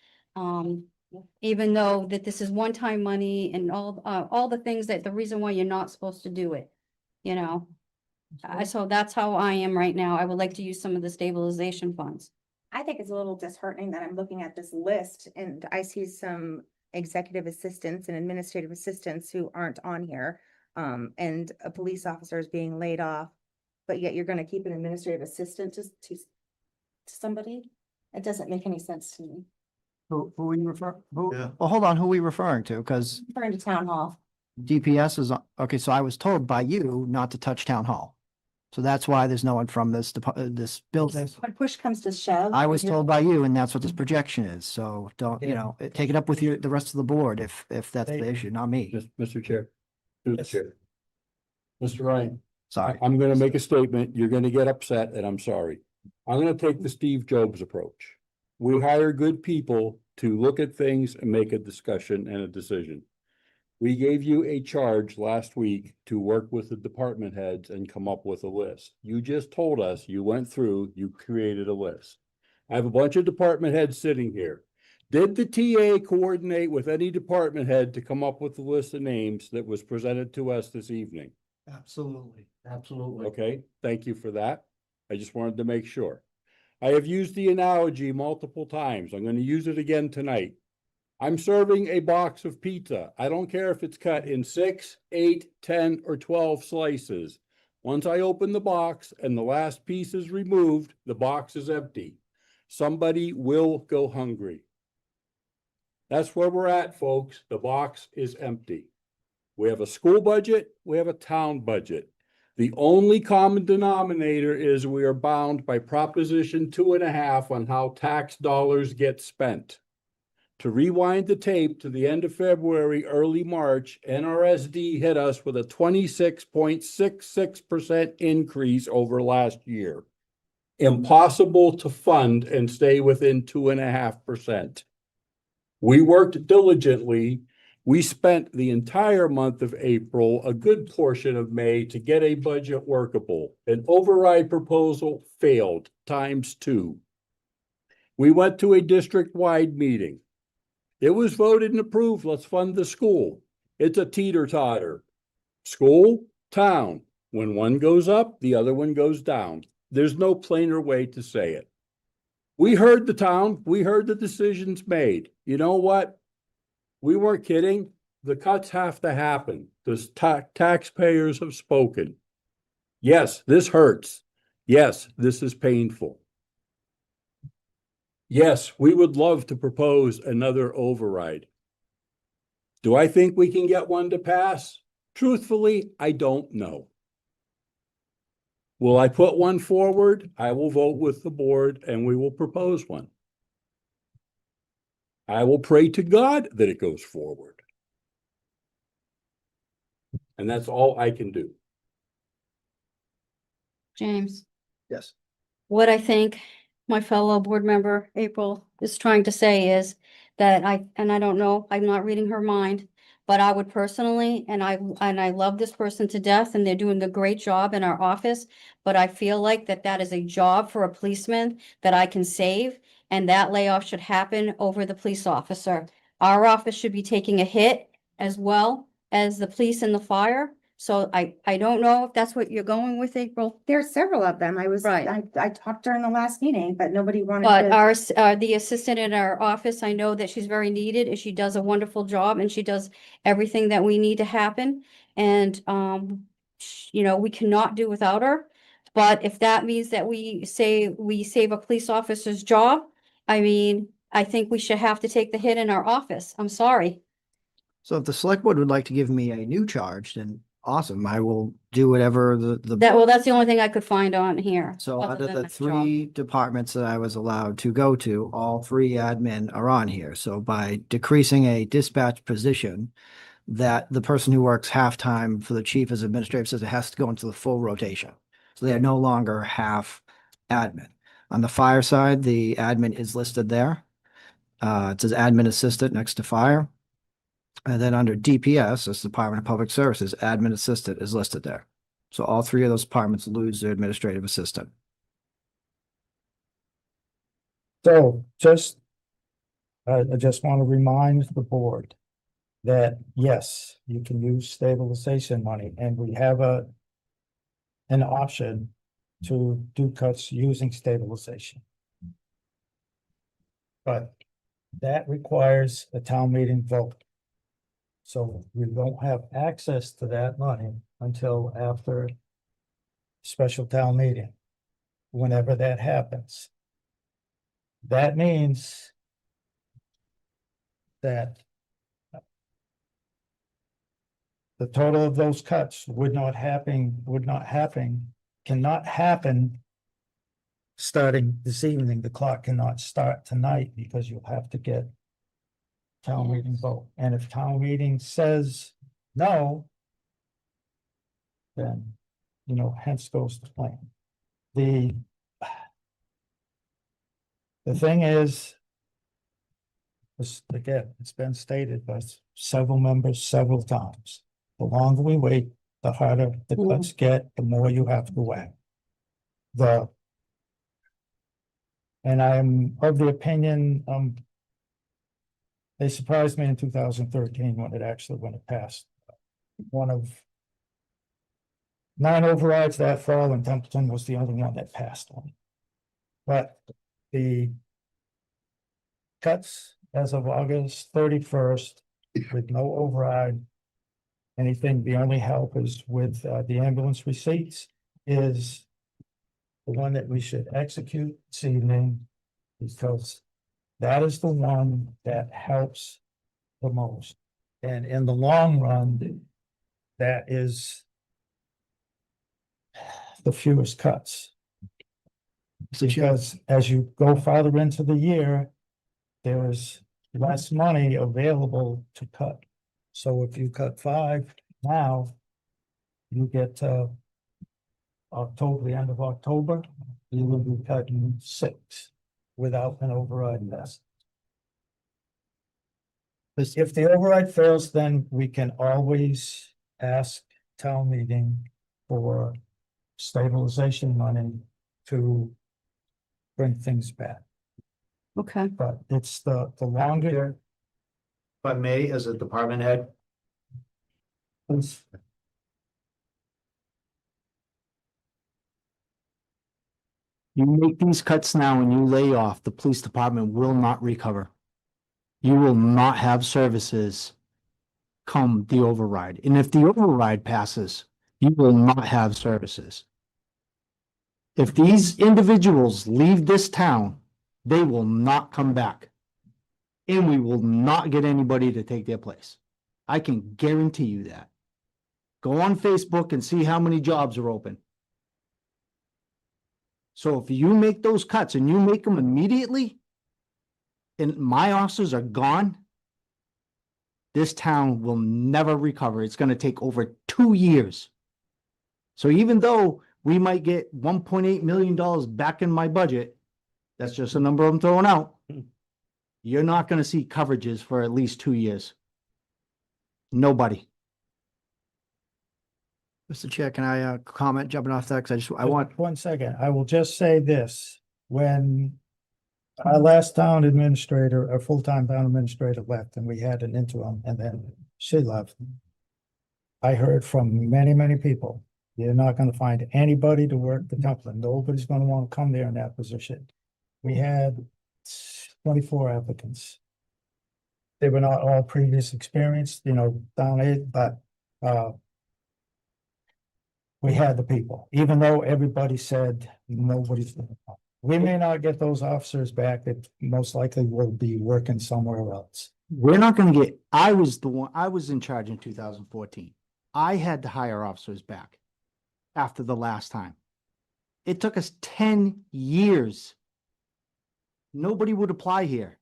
Even though that this is one-time money and all the things that the reason why you're not supposed to do it, you know. So that's how I am right now. I would like to use some of the stabilization funds. I think it's a little disheartening that I'm looking at this list and I see some executive assistants and administrative assistants who aren't on here. And a police officer is being laid off, but yet you're gonna keep an administrative assistant to somebody? It doesn't make any sense to me. Who are you referring, Yeah. well, hold on, who are we referring to? Because Referring to town hall. DPS is, okay, so I was told by you not to touch town hall. So that's why there's no one from this this building. When push comes to shove. I was you're- told by you, and that's what this projection is. So don't, you know, take it up with the rest of the board if that's the issue, not me. Mr. Chair. Through the Yes. chair. Mr. Ryan, Sorry. I'm gonna make a statement. You're gonna get upset, and I'm sorry. I'm gonna take the Steve Jobs approach. We hire good people to look at things and make a discussion and a decision. We gave you a charge last week to work with the department heads and come up with a list. You just told us you went through, you created a list. I have a bunch of department heads sitting here. Did the TA coordinate with any department head to come up with the list of names that was presented to us this evening? Absolutely, absolutely. Okay, thank you for that. I just wanted to make sure. I have used the analogy multiple times. I'm gonna use it again tonight. I'm serving a box of pizza. I don't care if it's cut in 6, 8, 10, or 12 slices. Once I open the box and the last piece is removed, the box is empty. Somebody will go hungry. That's where we're at, folks. The box is empty. We have a school budget, we have a town budget. The only common denominator is we are bound by Proposition 2.5 on how tax dollars get spent. To rewind the tape to the end of February, early March, NRSD hit us with a 26.66% increase over last year. Impossible to fund and stay within 2.5%. We worked diligently. We spent the entire month of April, a good portion of May, to get a budget workable. An override proposal failed ×2. We went to a district-wide meeting. It was voted and approved. Let's fund the school. It's a teeter-totter. School, town. When one goes up, the other one goes down. There's no plainer way to say it. We heard the town. We heard the decisions made. You know what? We weren't kidding. The cuts have to happen. The taxpayers have spoken. Yes, this hurts. Yes, this is painful. Yes, we would love to propose another override. Do I think we can get one to pass? Truthfully, I don't know. Will I put one forward? I will vote with the board and we will propose one. I will pray to God that it goes forward. And that's all I can do. James, Yes. what I think my fellow board member April is trying to say is that and I don't know, I'm not reading her mind, but I would personally, and I love this person to death and they're doing a great job in our office, but I feel like that is a job for a policeman that I can save, and that layoff should happen over the police officer. Our office should be taking a hit as well as the police and the fire. So I don't know if that's what you're going with, April. There are several of them. Right. I talked during the last meeting, but nobody wanted But to. the assistant in our office, I know that she's very needed and she does a wonderful job and she does everything that we need to happen. And, you know, we cannot do without her. But if that means that we save a police officer's job, I mean, I think we should have to take the hit in our office. I'm sorry. So if the select board would like to give me a new charge, then awesome. I will do whatever the. That's the only thing I could find on here. So other out of than the that job. 3 departments that I was allowed to go to, all 3 admin are on here. So by decreasing a dispatch position, that the person who works half-time for the chief as administrative assistant has to go into the full rotation. So they are no longer half admin. On the fire side, the admin is listed there. It says admin assistant next to fire. And then under DPS, that's Department of Public Services, admin assistant is listed there. So all 3 of those departments lose their administrative assistant. So I just want to remind the board that, yes, you can use stabilization money and we have an option to do cuts using stabilization. But that requires a town meeting vote. So we don't have access to that money until after special town meeting, whenever that happens. That means that the total of those cuts cannot happen starting this evening. The clock cannot start tonight because you'll have to get town meeting vote. And if town meeting says no, then, you know, hence goes the plan. The thing is, again, it's been stated by several members several times. The longer we wait, the harder the cuts get, the more you have to act. And I'm of the opinion, they surprised me in 2013 when it passed. One of 9 overrides that fall, and Templeton was the only one that passed one. But the cuts as of August 31st, with no override, the only help is with the ambulance receipts, is the one that we should execute this evening, because that is the one that helps the most. And in the long run, that is the fewest cuts. Because as you go farther into the year, there is less money available to cut. So if you cut 5 now, you get to October, the end of October, you will be cutting 6 without an override test. If the override fails, then we can always ask town meeting for stabilization money to bring things back. Okay. But it's the longer. If I may, as a department head, You make these cuts now and you lay off, the police department will not recover. You will not have services come the override. And if the override passes, you will not have services. If these individuals leave this town, they will not come back. And we will not get anybody to take their place. I can guarantee you that. Go on Facebook and see how many jobs are open. So if you make those cuts and you make them immediately, and my officers are gone, this town will never recover. It's gonna take over 2 years. So even though we might get $1.8 million back in my budget, that's just a number I'm throwing out. You're not gonna see coverages for at least 2 years. Nobody. Mr. Chair, can I comment jumping off that? Cause I want, 1 second, I will just say this, when our last town administrator, our full-time town administrator left and we had an interim and then she left. I heard from many, many people, you're not gonna find anybody to work the Templeton. Nobody's gonna want to come there in that position. We had 24 applicants. They were not all previous experience, down it, but, we had the people, even though everybody said nobody's gonna come. We may not get those officers back. It most likely will be working somewhere else. we're not gonna get, I was in charge in 2014. I had to hire officers back after the last time. It took us 10 years. Nobody would apply here.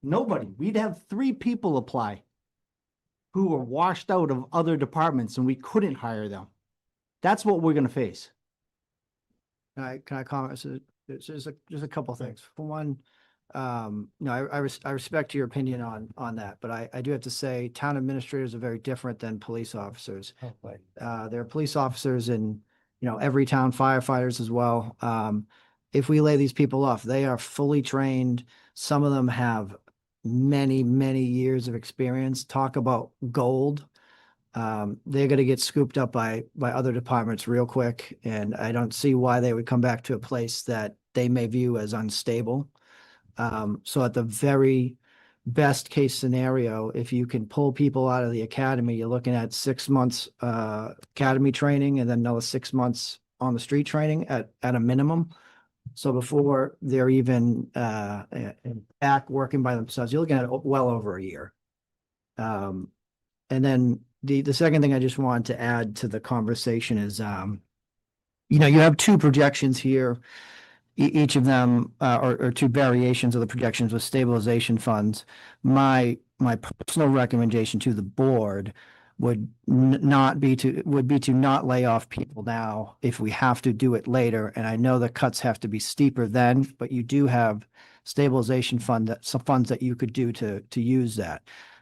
Nobody. We'd have 3 people apply who were washed out of other departments and we couldn't hire them. That's what we're gonna face. Can I comment? So there's just a couple things. For one, I respect your opinion on that, but I do have to say town administrators are very different than police officers. There are police officers in, every town, firefighters as well. If we lay these people off, they are fully trained. Some of them have many, many years of experience. Talk about gold. They're gonna get scooped up by other departments real quick, and I don't see why they would come back to a place that they may view as unstable. So at the very best case scenario, if you can pull people out of the academy, you're looking at 6 months academy training and then another 6 months on the street training at a minimum. So before they're even back working by themselves, you're looking at well over a year. And then the second thing I just wanted to add to the conversation is, you have 2 projections here, each of them, or 2 variations of the projections with stabilization funds. My personal recommendation to the board would be to not lay off people now if we have to do it later. And I know the cuts have to be steeper then, but you do have stabilization some funds that you could do to use that.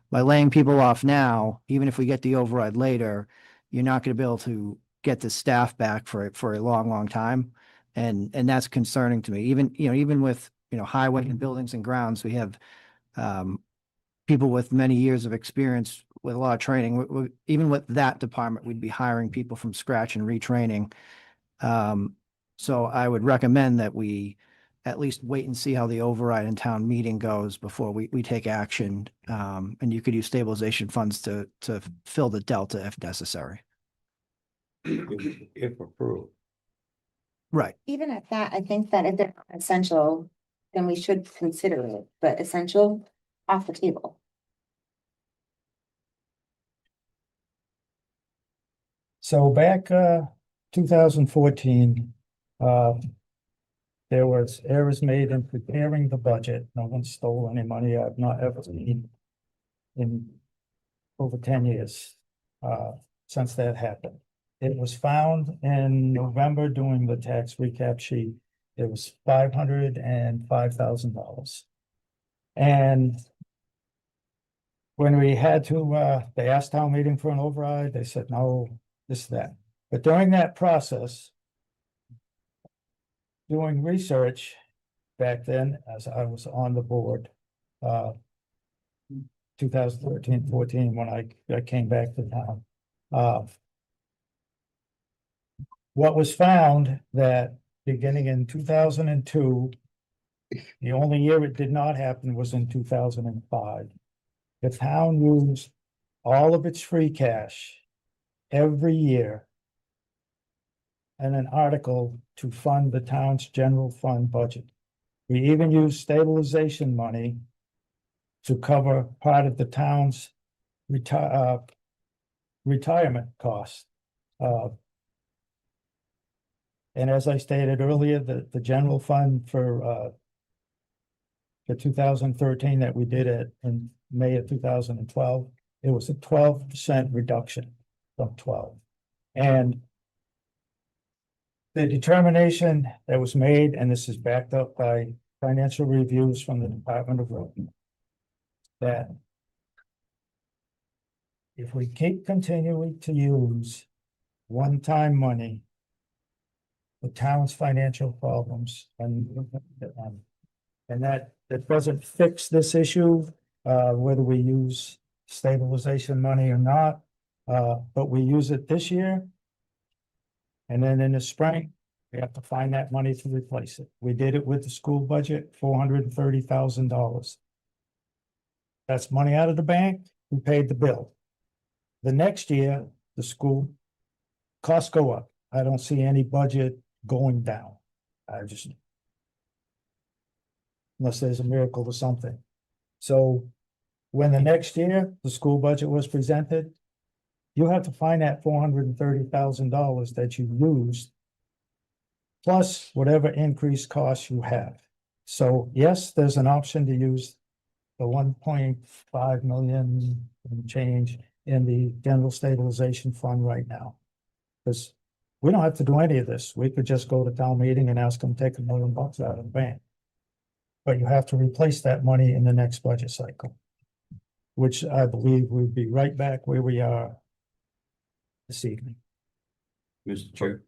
By laying people off now, even if we get the override later, you're not going to be able to get the staff back for a long, long time. And that's concerning to me. Even with, highway and buildings and grounds, we have people with many years of experience with a lot of training. Even with that department, we'd be hiring people from scratch and retraining. So I would recommend that we at least wait and see how the override in town meeting goes before we take action. And you could use stabilization funds to fill the delta if necessary. If approved. Right. Even at that, I think that if they're not essential, then we should consider it, but essential, off the table. So back 2014, there was errors made in preparing the budget. No one stole any money. I've not ever seen in over 10 years since that happened. It was found in November doing the tax recap sheet. It was $505,000. And when we had to, they asked town meeting for an override, they said, no, this, that. But during that process, doing research back then, as I was on the board, 2013, 14, when I came back to town. What was found that beginning in 2002, the only year it did not happen was in 2005. The town used all of its free cash every year and an article to fund the town's general fund budget. We even use stabilization money to cover part of the town's retirement costs. And as I stated earlier, the general fund for 2013 that we did it in May of 2012, it was a 12% reduction from 12. And the determination that was made, and this is backed up by financial reviews from the Department of Revenue, that if we keep continuing to use one-time money, the town's financial problems and that doesn't fix this issue, whether we use stabilization money or not. But we use it this year. And then in the spring, we have to find that money to replace it. We did it with the school budget, $430,000. That's money out of the bank, we paid the bill. The next year, the school costs go up. I don't see any budget going down. Unless there's a miracle or something. So when the next year, the school budget was presented, you have to find that $430,000 that you used, plus whatever increased costs you have. So yes, there's an option to use the 1.5 million and change in the general stabilization fund right now. Because we don't have to do any of this. We could just go to town meeting and ask them to take $1 million out of the bank. But you have to replace that money in the next budget cycle, which I believe would be right back where we are this evening. Mr. Chair.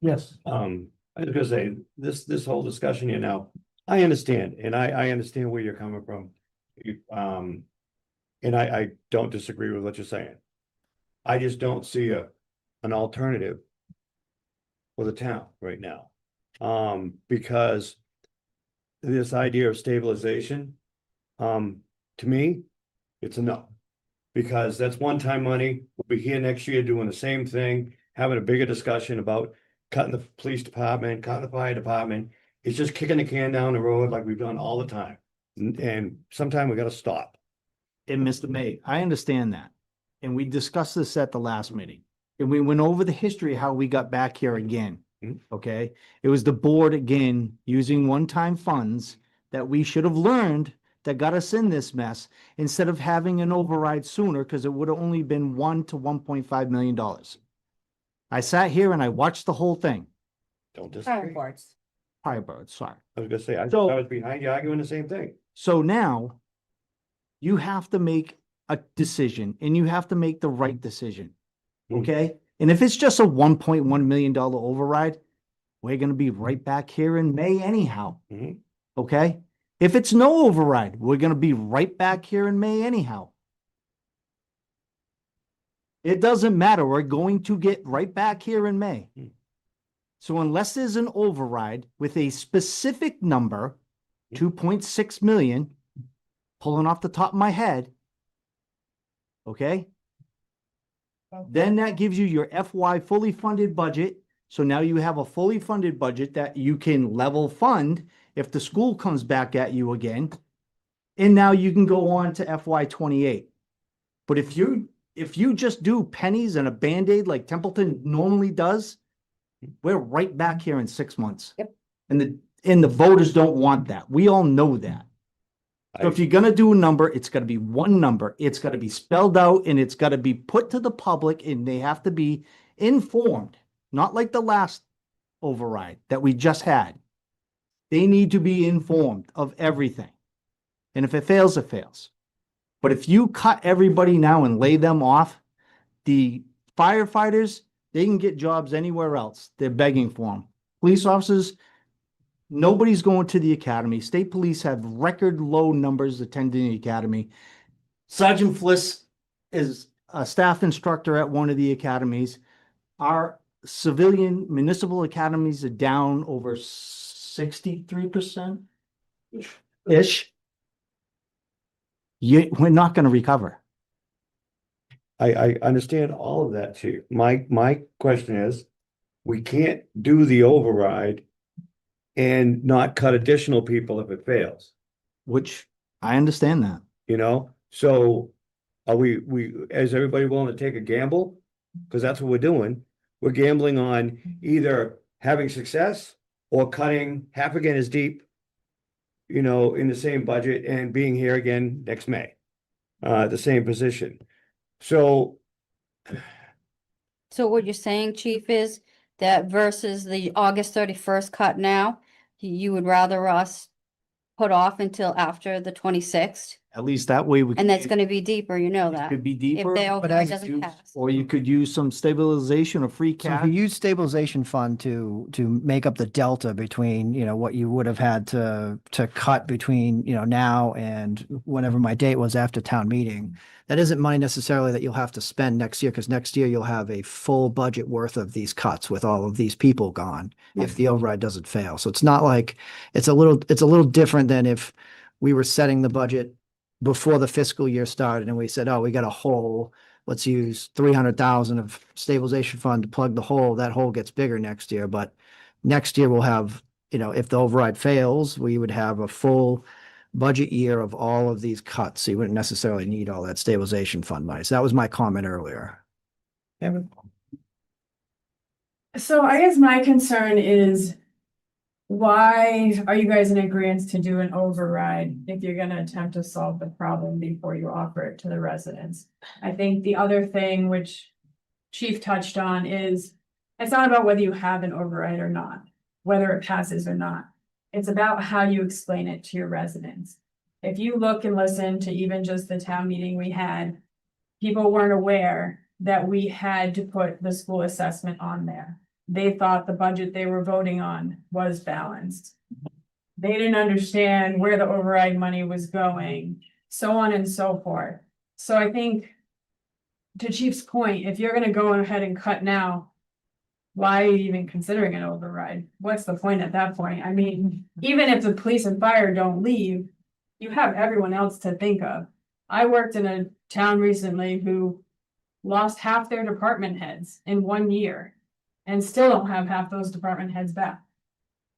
Yes. I was gonna say, this whole discussion here now, I understand, and I understand where you're coming from. And I don't disagree with what you're saying. I just don't see an alternative for the town right now. Because this idea of stabilization, to me, it's a no. Because that's one-time money. We'll be here next year doing the same thing, having a bigger discussion about cutting the police department, cutting the fire department. It's just kicking the can down the road like we've done all the time. And sometime we gotta stop. And Mr. May, I understand that. And we discussed this at the last meeting. And we went over the history of how we got back here again. Mhm. Okay? It was the board again using one-time funds that we should have learned that got us in this mess instead of having an override sooner, because it would have only been $1 to $1.5 million. I sat here and I watched the whole thing. Don't Fire disagree. boards. Firebird, sorry. I was gonna say, I So- was behind you arguing the same thing. So now you have to make a decision and you have to make the right decision. Mhm. Okay? And if it's just a $1.1 million override, we're going to be right back here in May anyhow. Mhm. Okay? If it's no override, we're going to be right back here in May anyhow. It doesn't matter. We're going to get right back here in May. Mm. So unless there's an override with a specific number, 2.6 million, pulling off the top of my head, okay? Then that gives you your FY fully funded budget. So now you have a fully funded budget that you can level fund if the school comes back at you again. And now you can go on to FY 28. But if you just do pennies and a Band-Aid like Templeton normally does, we're right back here in 6 months. Yep. And the voters don't want that. We all know that. So if you're gonna do a number, it's gotta be one number. It's gotta be spelled out and it's gotta be put to the public and they have to be informed. Not like the last override that we just had. They need to be informed of everything. And if it fails, it fails. But if you cut everybody now and lay them off, the firefighters, they can get jobs anywhere else. They're begging for them. Police officers, nobody's going to the academy. State police have record low numbers attending the academy. Sergeant Fliss is a staff instructor at one of the academies. Our civilian municipal academies are down over 63% ish. We're not going to recover. I understand all of that, Chief. My question is, we can't do the override and not cut additional people if it fails, Which I understand that. you know? So are is everybody willing to take a gamble? Because that's what we're doing. We're gambling on either having success or cutting half again as deep, you know, in the same budget and being here again next May, the same position. So So what you're saying, chief, is that versus the August 31st cut now, you would rather us put off until after the 26th? At least that way we. And that's gonna be deeper, you know that. Could be If deeper. the but override as doesn't you- pass. Or you could use some stabilization or free So if cash. you use stabilization fund to make up the delta between, you know, what you would have had to cut between, you know, now and whenever my date was after town meeting, that isn't money necessarily that you'll have to spend next year, because next year you'll have a full budget worth of these cuts with all of these people gone if the override doesn't fail. So it's not like, it's a little different than if we were setting the budget before the fiscal year started and we said, oh, we got a hole, let's use 300,000 of stabilization fund to plug the hole. That hole gets bigger next year, but next year we'll have, you know, if the override fails, we would have a full budget year of all of these cuts. So you wouldn't necessarily need all that stabilization fund money. So that was my comment earlier. So I guess my concern is, why are you guys in agreement to do an override if you're gonna attempt to solve the problem before you offer it to the residents? I think the other thing which Chief touched on is, it's not about whether you have an override or not, whether it passes or not. It's about how you explain it to your residents. If you look and listen to even just the town meeting we had, people weren't aware that we had to put the school assessment on there. They thought the budget they were voting on was balanced. They didn't understand where the override money was going, so on and so forth. So I think, to Chief's point, if you're gonna go ahead and cut now, why are you even considering an override? What's the point at that point? I mean, even if the police and fire don't leave, you have everyone else to think of. I worked in a town recently who lost half their department heads in 1 year and still don't have half those department heads back.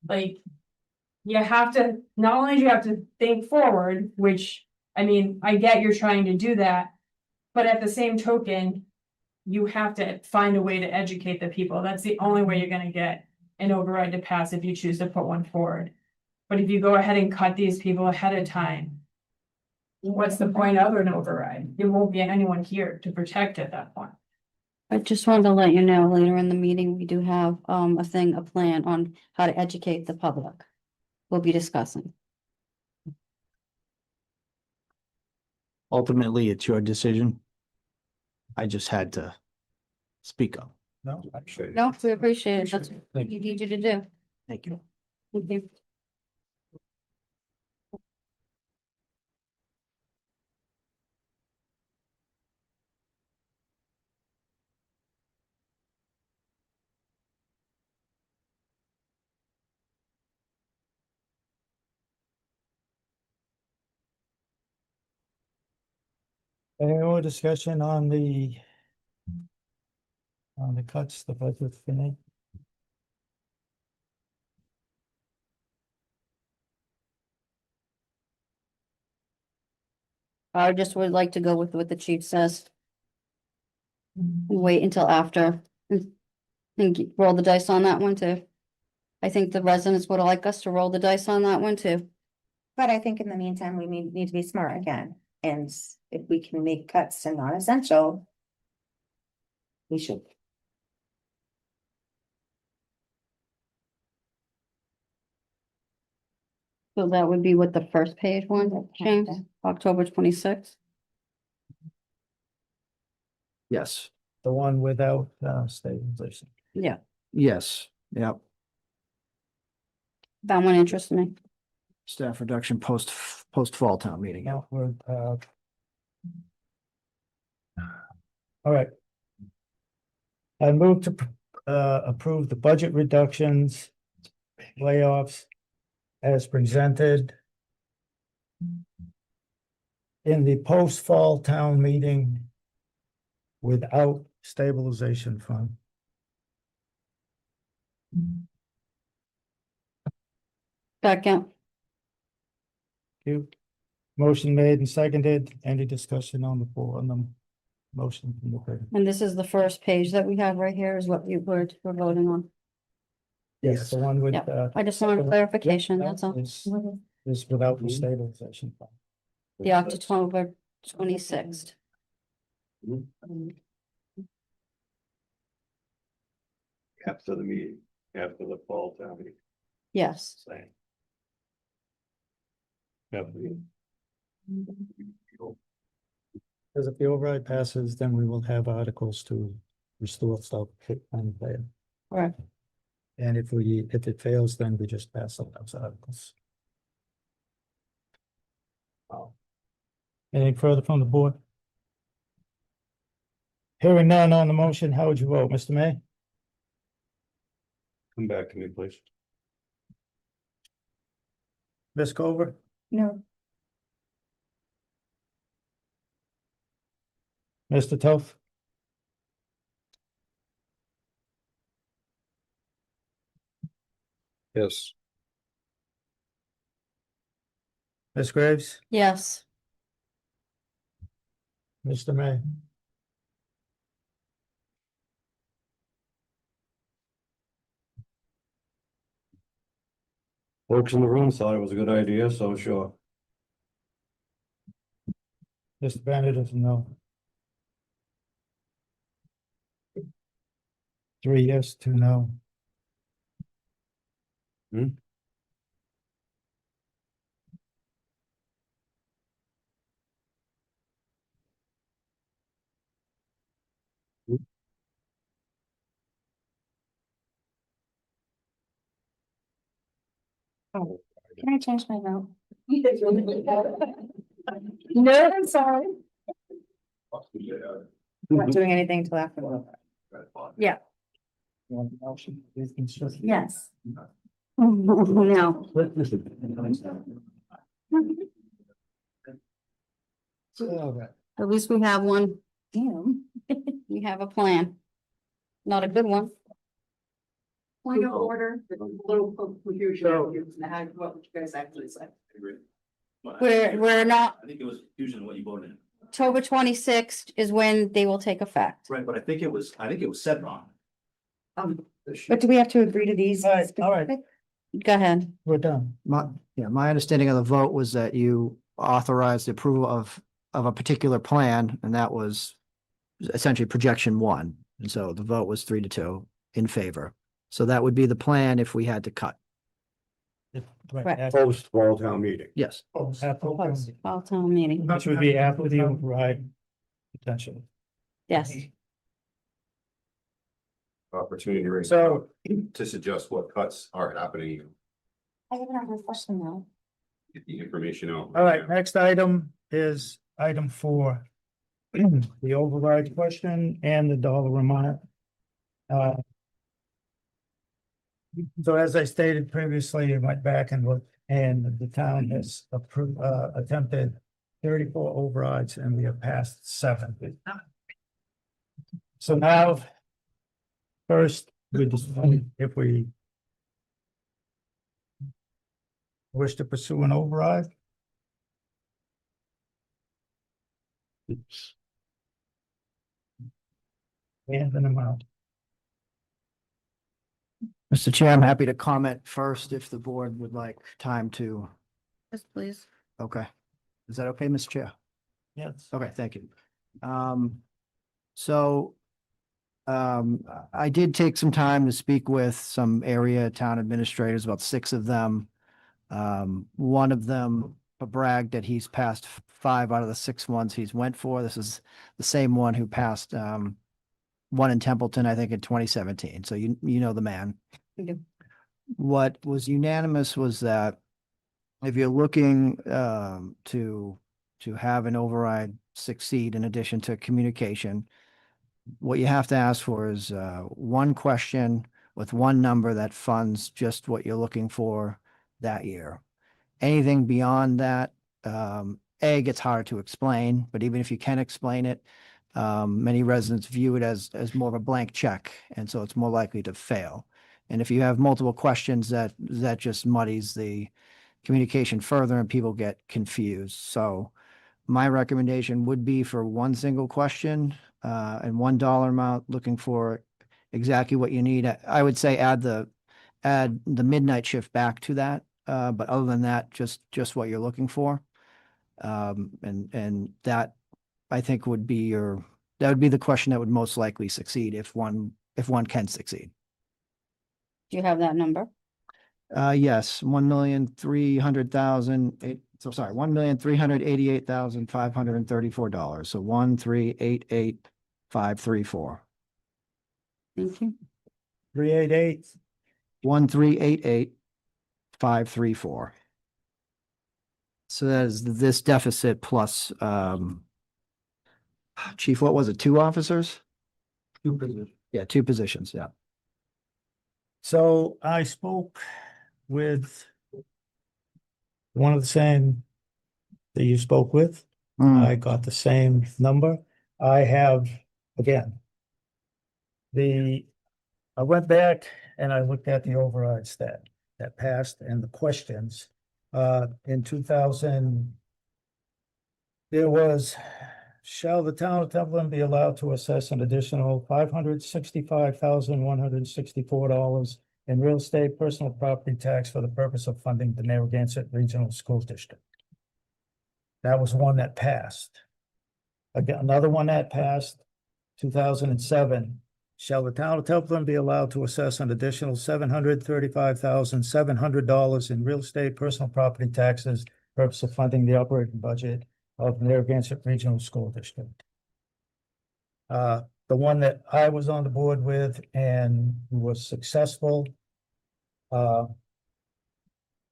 Like, you have to, not only do you have to think forward, which, I mean, I get you're trying to do that, but at the same token, you have to find a way to educate the people. That's the only way you're gonna get an override to pass if you choose to put one forward. But if you go ahead and cut these people ahead of time, what's the point of an override? There won't be anyone here to protect at that point. I just wanted to let you know, later in the meeting, we do have a plan on how to educate the public. We'll be discussing. Ultimately, it's your decision. I just had to speak up. No, actually. No, we appreciate it. That's what Thank we need you to do. Thank you. Thank you. Any more discussion on the cuts, the budget thing? I just would like to go with what the chief says. Wait until after. And roll the dice on that one too. I think the residents would like us to roll the dice on that one too. But I think in the meantime, we need to be smart again, and if we can make cuts to non-essential, we should. So that would be what the first page one, James, October 26th. Yes, The one without stabilization. Yeah, yes, yep. that one interests me. Staff reduction post fall town meeting. Yeah, all right. I move to approve the budget reductions, layoffs as presented in the post-fall town meeting without stabilization fund. Second, You. Motion made and seconded. Any discussion on the floor on the motion from the floor? and this is the first page that we have right here is what we're voting on. Yes, the one with, Yeah, I just wanted clarification, that's all. Is without the stabilization fund. The October 26th. After the meeting, after the fall town meeting, Yes. saying. After the- Because if the override passes, then we will have articles to restore stuff and fail. Right. And if it fails, then we just pass on those articles. Anything further from the board? Hearing none on the motion, how would you vote, Mr. May? Come back to me, please. Ms. Culver? No. Mr. Toth? Yes. Ms. Graves? Yes. Mr. May? Folks in the room thought it was a good idea, so sure. Mr. Bennett is no. 3 yes, 2 no. Can I change my vote? No, I'm sorry. Not doing anything till after. Yeah, yes. No, at least we have one. Damn. We have a plan. Not a good one. Point of order, a little confusion, what you guys actually said. We're not, I think it was confusion what you voted. October 26th is when they will take effect. Right, but I think it was said wrong. But do we have to agree to these? All right. specific? Go ahead. We're done. My understanding of the vote was that you authorized the approval of a particular plan, and that was essentially projection 1. And so the vote was 3-2 in favor. So that would be the plan if we had to cut. Right. Post fall town meeting. Yes. Fall town meeting. Which would be after the override potentially. Yes. Opportunity right So- now to suggest what cuts are happening, I haven't had my question though. get the information out. All right, next item is item 4. The override question and the dollar amount. So as I stated previously, I went back and looked, and the town has approved, attempted 34 overrides, and we have passed 7. So now, first, we just, if we wish to pursue an override. And an amount. Mr. Chair, I'm happy to comment first if the board would like time to. Yes, please. Okay. Is that okay, Mr. Chair? Yes. Okay, thank you. So I did take some time to speak with some area town administrators, about 6 of them. One of them bragged that he's passed 5 out of the 6 ones he's went for. This is the same one who passed one in Templeton, I think in 2017. So you know the man. Yeah. What was unanimous was that if you're looking to have an override succeed in addition to communication, what you have to ask for is one question with one number that funds just what you're looking for that year. Anything beyond that, A, gets harder to explain, but even if you can explain it, Many residents view it as more of a blank check, and so it's more likely to fail. And if you have multiple questions, that just muddies the communication further and people get confused. So my recommendation would be for one single question and $1 amount, looking for exactly what you need. I would say add the midnight shift back to that. But other than that, just what you're looking for. And that I think would be the question that would most likely succeed if one can succeed. Do you have that number? Yes, 1,300,000, so sorry, $1,388,534. So 1,388,534. Thank you. 388. 1,388,534. So that is this deficit plus, Chief, what was it? 2 officers? 2 positions. Yeah, 2 positions, yeah. So I spoke with one of the same that you spoke with. I got the same number. I have, again, I went back and I looked at the overrides that passed and the questions. In 2000, there was, shall the town of Templeton be allowed to assess an additional $565,164 in real estate personal property tax for the purpose of funding the Narragansett Regional School District? That was one that passed. Again, another one that passed, 2007. Shall the town of Templeton be allowed to assess an additional $735,700 in real estate personal property taxes for the purpose of funding the operating budget of the Narragansett Regional School District? The one that I was on the board with and was successful.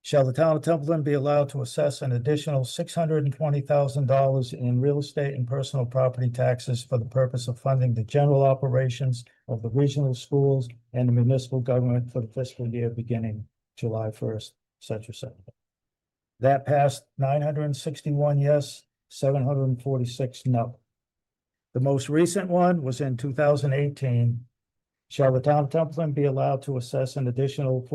Shall the town of Templeton be allowed to assess an additional $620,000 in real estate and personal property taxes for the purpose of funding the general operations of the regional schools and the municipal government for the fiscal year beginning July 1st, such or such? That passed 961 yes, 746 no. The most recent one was in 2018. Shall the town of Templeton be allowed to assess an additional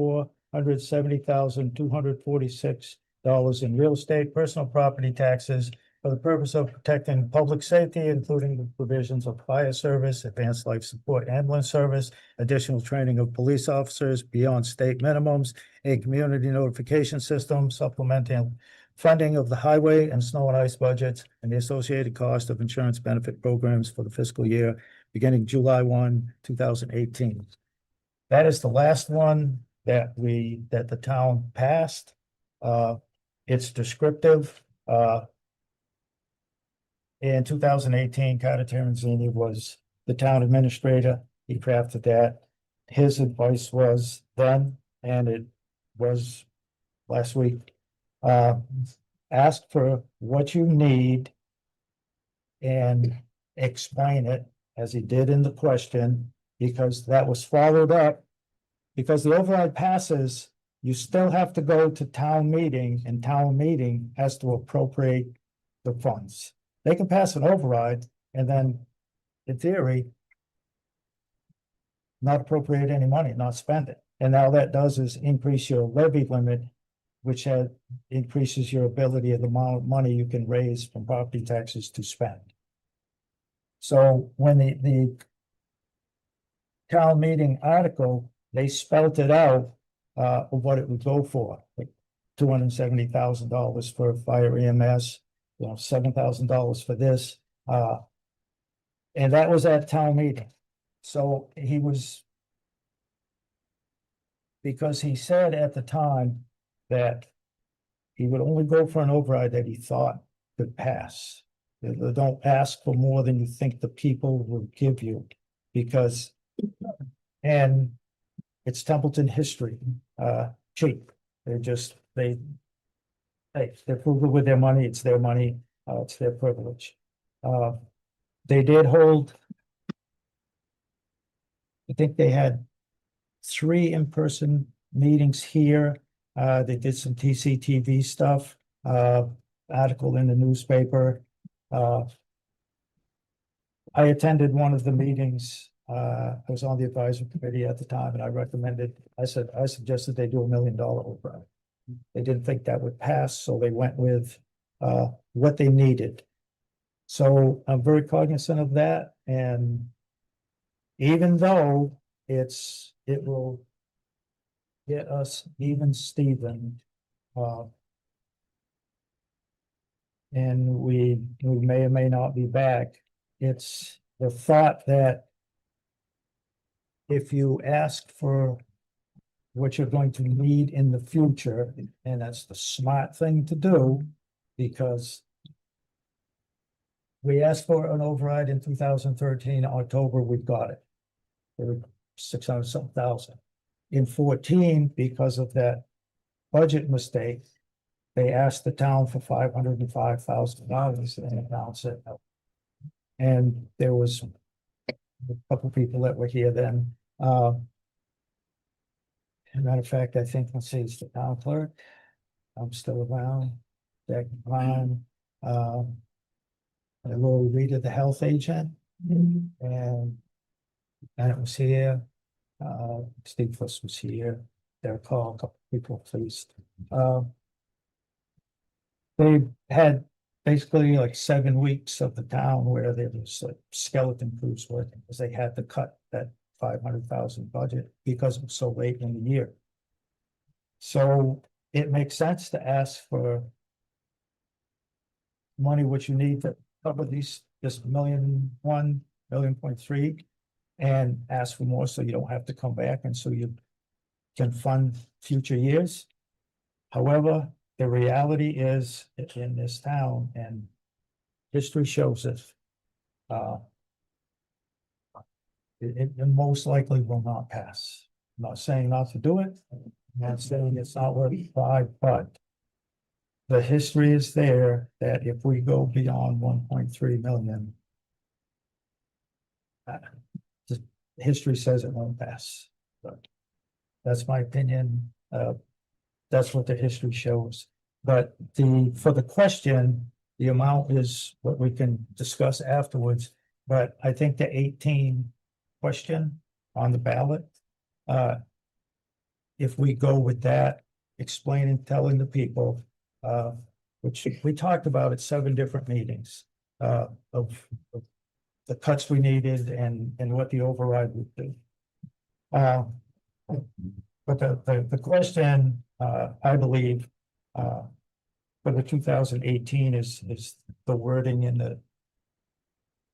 $470,246 in real estate personal property taxes for the purpose of protecting public safety, including the provisions of fire service, advanced life support ambulance service, additional training of police officers beyond state minimums, a community notification system, supplementing funding of the highway and snow and ice budgets, and the associated cost of insurance benefit programs for the fiscal year beginning July 1, 2018. That is the last one that the town passed. It's descriptive. In 2018, Carter Terenzini was the town administrator. He crafted that. His advice was then, and it was last week, ask for what you need and explain it as he did in the question, because that was followed up. Because the override passes, you still have to go to town meeting, and town meeting has to appropriate the funds. They can pass an override and then, in theory, not appropriate any money, not spend it. And all that does is increase your levy limit, which increases your ability of the amount of money you can raise from property taxes to spend. So when the town meeting article, they spelled it out what it would go for, like $270,000 for fire EMS, $7,000 for this. And that was at town meeting. So because he said at the time that he would only go for an override that he thought could pass. Don't ask for more than you think the people will give you, and it's Templeton history, cheap. They're frugal with their money. It's their money. It's their privilege. They did hold, I think they had 3 in-person meetings here. They did some TCTV stuff, article in the newspaper. I attended one of the meetings. I was on the advisory committee at the time and I suggested they do $1 million override. They didn't think that would pass, so they went with what they needed. So I'm very cognizant of that, and even though it will get us even Steven, and we may or may not be back. It's the thought that if you ask for what you're going to need in the future, and that's the smart thing to do, because we asked for an override in 2013, October, we got it. For 600 some thousand. In 14, because of that budget mistake, they asked the town for $505,000 and announced it. And there was a couple people that were here then. As a matter of fact, I think, let's see, it's the town clerk. I'm still around. Jack Klein, Lori Rita, the health agent. And it was here. Steve Fuss was here. There were a couple people, please. They had basically like 7 weeks of the town where there was like skeleton crews working because they had to cut that 500,000 budget because it was so late in the year. So it makes sense to ask for money which you need to cover this $1.1 million, $1.3 million, and ask for more so you don't have to come back and so you can fund future years. However, the reality is in this town, and history shows it, it most likely will not pass. I'm not saying not to do it. I'm not saying it's not worth the fight, but the history is there that if we go beyond 1.3 million, the history says it won't pass. But that's my opinion. That's what the history shows. But for the question, the amount is what we can discuss afterwards. But I think the 18 question on the ballot, if we go with that, explaining, telling the people, which we talked about at 7 different meetings, of the cuts we needed and what the override would do. But the question, I believe, for the 2018 is the wording and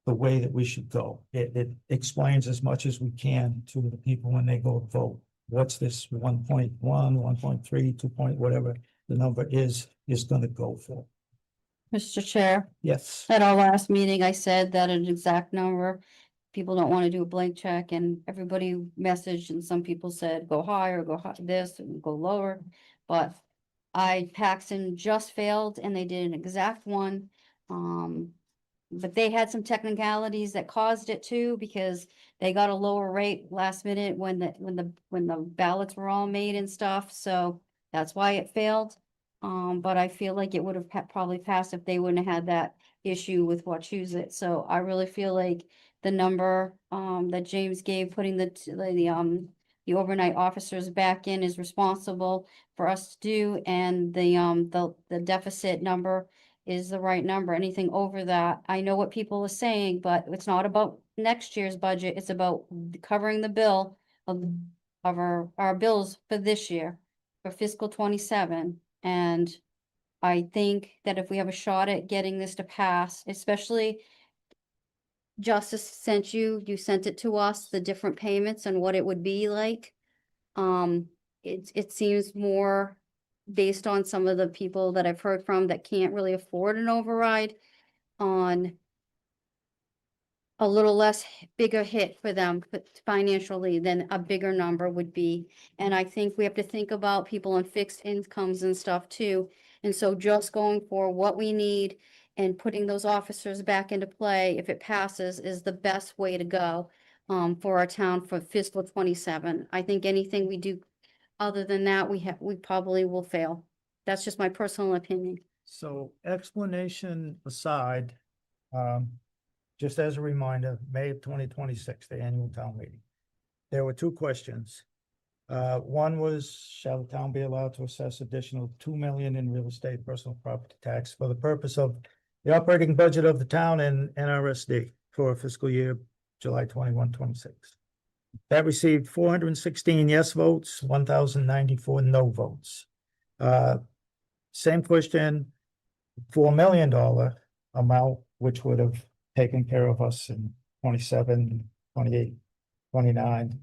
the way that we should go. It explains as much as we can to the people when they go vote. What's this 1.1, 1.3, 2 point, whatever the number is going to go for. Mr. Chair, Yes. at our last meeting, I said that an exact number, people don't want to do a blank check, and everybody messaged, and some people said, go higher, go this, and go lower. But Paxton just failed, and they did an exact one. But they had some technicalities that caused it too, because they got a lower rate last minute when the ballots were all made and stuff, so that's why it failed. But I feel like it would have probably passed if they wouldn't have had that issue with Wachusett. So I really feel like the number that James gave, putting the overnight officers back in, is responsible for us to do, and the deficit number is the right number. Anything over that, I know what people are saying, but it's not about next year's budget. It's about covering the bill of our bills for this year, for fiscal 27. And I think that if we have a shot at getting this to pass, especially Justice sent you sent it to us, the different payments and what it would be like. It seems more based on some of the people that I've heard from that can't really afford an override, on a little less bigger hit for them financially than a bigger number would be. And I think we have to think about people on fixed incomes and stuff too. And so just going for what we need and putting those officers back into play, if it passes, is the best way to go for our town for fiscal 27. I think anything we do other than that, we probably will fail. That's just my personal opinion. So explanation aside, just as a reminder, May of 2026, the annual town meeting. There were two questions. One was, shall the town be allowed to assess additional 2 million in real estate personal property tax for the purpose of the operating budget of the town and NRSD for fiscal year July 21, 26. That received 416 yes votes, 1,094 no votes. Same question, $4 million amount, which would have taken care of us in 27, 28, 29.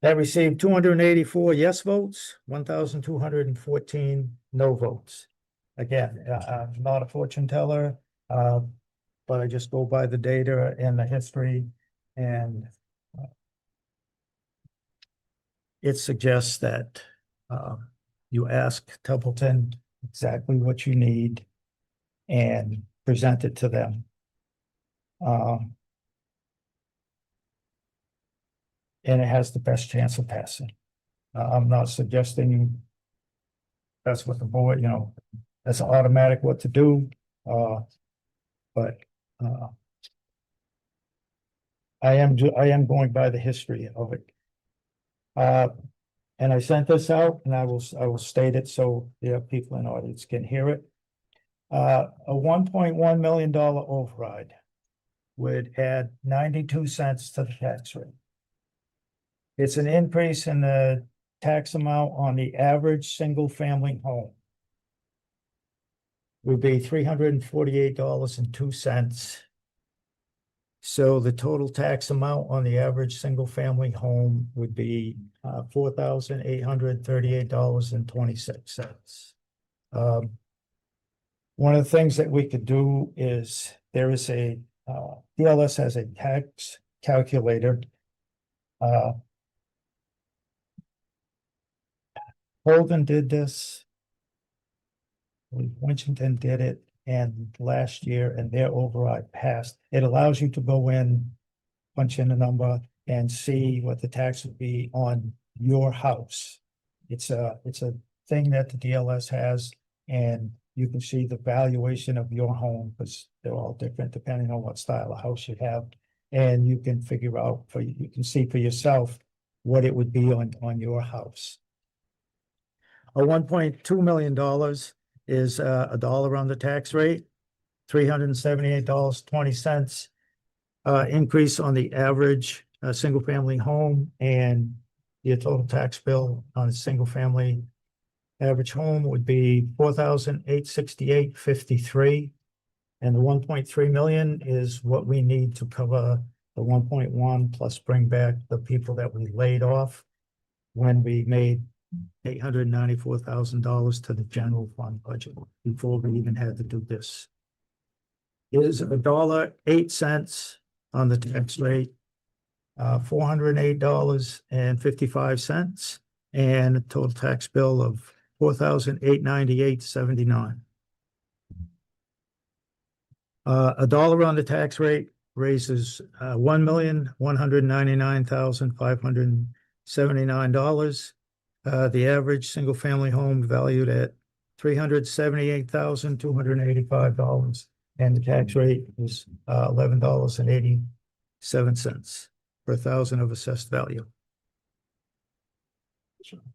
That received 284 yes votes, 1,214 no votes. Again, I'm not a fortune teller, but I just go by the data and the history, and it suggests that you ask Templeton exactly what you need and present it to them. And it has the best chance of passing. I'm not suggesting that's what the board, that's automatic what to do. But I am going by the history of it. And I sent this out, and I will state it so the people in the audience can hear it. A $1.1 million override would add 92 cents to the tax rate. It's an increase in the tax amount on the average single-family home. Would be $348.02. So the total tax amount on the average single-family home would be $4,838.26. One of the things that we could do is there is a DLS has a tax calculator. Holden did this. Washington did it, and last year, and their override passed. It allows you to go in, punch in a number, and see what the tax would be on your house. It's a thing that the DLS has, and you can see the valuation of your home, because they're all different depending on what style of house you have. And you can figure out you can see for yourself what it would be on your house. A $1.2 million is a dollar on the tax rate, $378.20 increase on the average single-family home, and your total tax bill on a single-family average home would be $4,868.53. And the 1.3 million is what we need to cover the 1.1 plus bring back the people that we laid off when we made $894,000 to the general fund budget before we even had to do this. Is $1.08 on the tax rate, $408.55, and a total tax bill of $4,898.79. A dollar on the tax rate raises $1,199,579. The average single-family home valued at $378,285, and the tax rate is $11.87 per thousand of assessed value.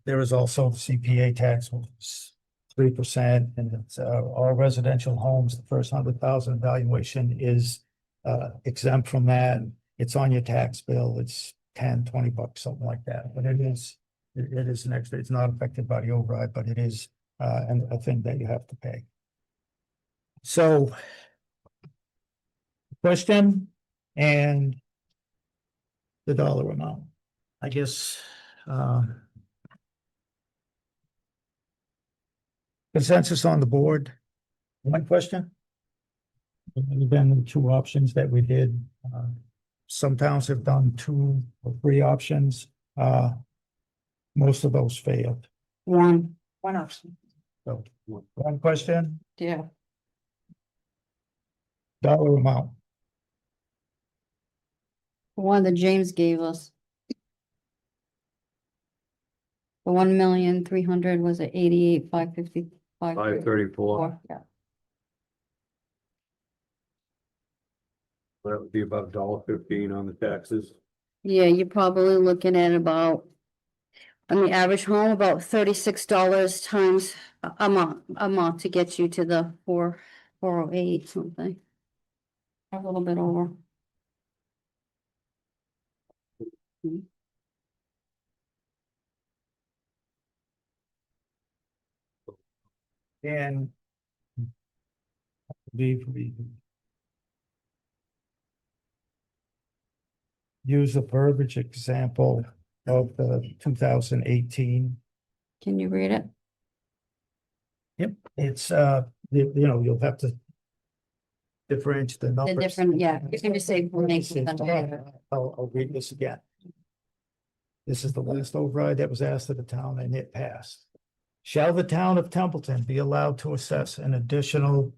There is also the CPA tax, which is 3%, and it's all residential homes. The first 100,000 valuation is exempt from that. It's on your tax bill. It's $10-20, something like that. But it is an extra. It's not affected by the override, but it is a thing that you have to pay. So, question and the dollar amount. I guess consensus on the board. One question. There's been 2 options that we did. Some towns have done 2 or 3 options. Most of those failed. One, One option. So, one question, yeah. dollar amount. The one that James gave us. The 1,300,000 was at 88,555. 534. Yeah. that would be about $1.15 on the taxes. Yeah, you're probably looking at about, on the average home, about $36 times a month to get you to the 408 something. A little bit over. And we use a verbiage example of the 2018. Can you read it? Yep, it's, you'll have to differentiate the The numbers. different, yeah, you can just say. makes it under- I'll read this again. This is the last override that was asked of the town and it passed. Shall the town of Templeton be allowed to assess an additional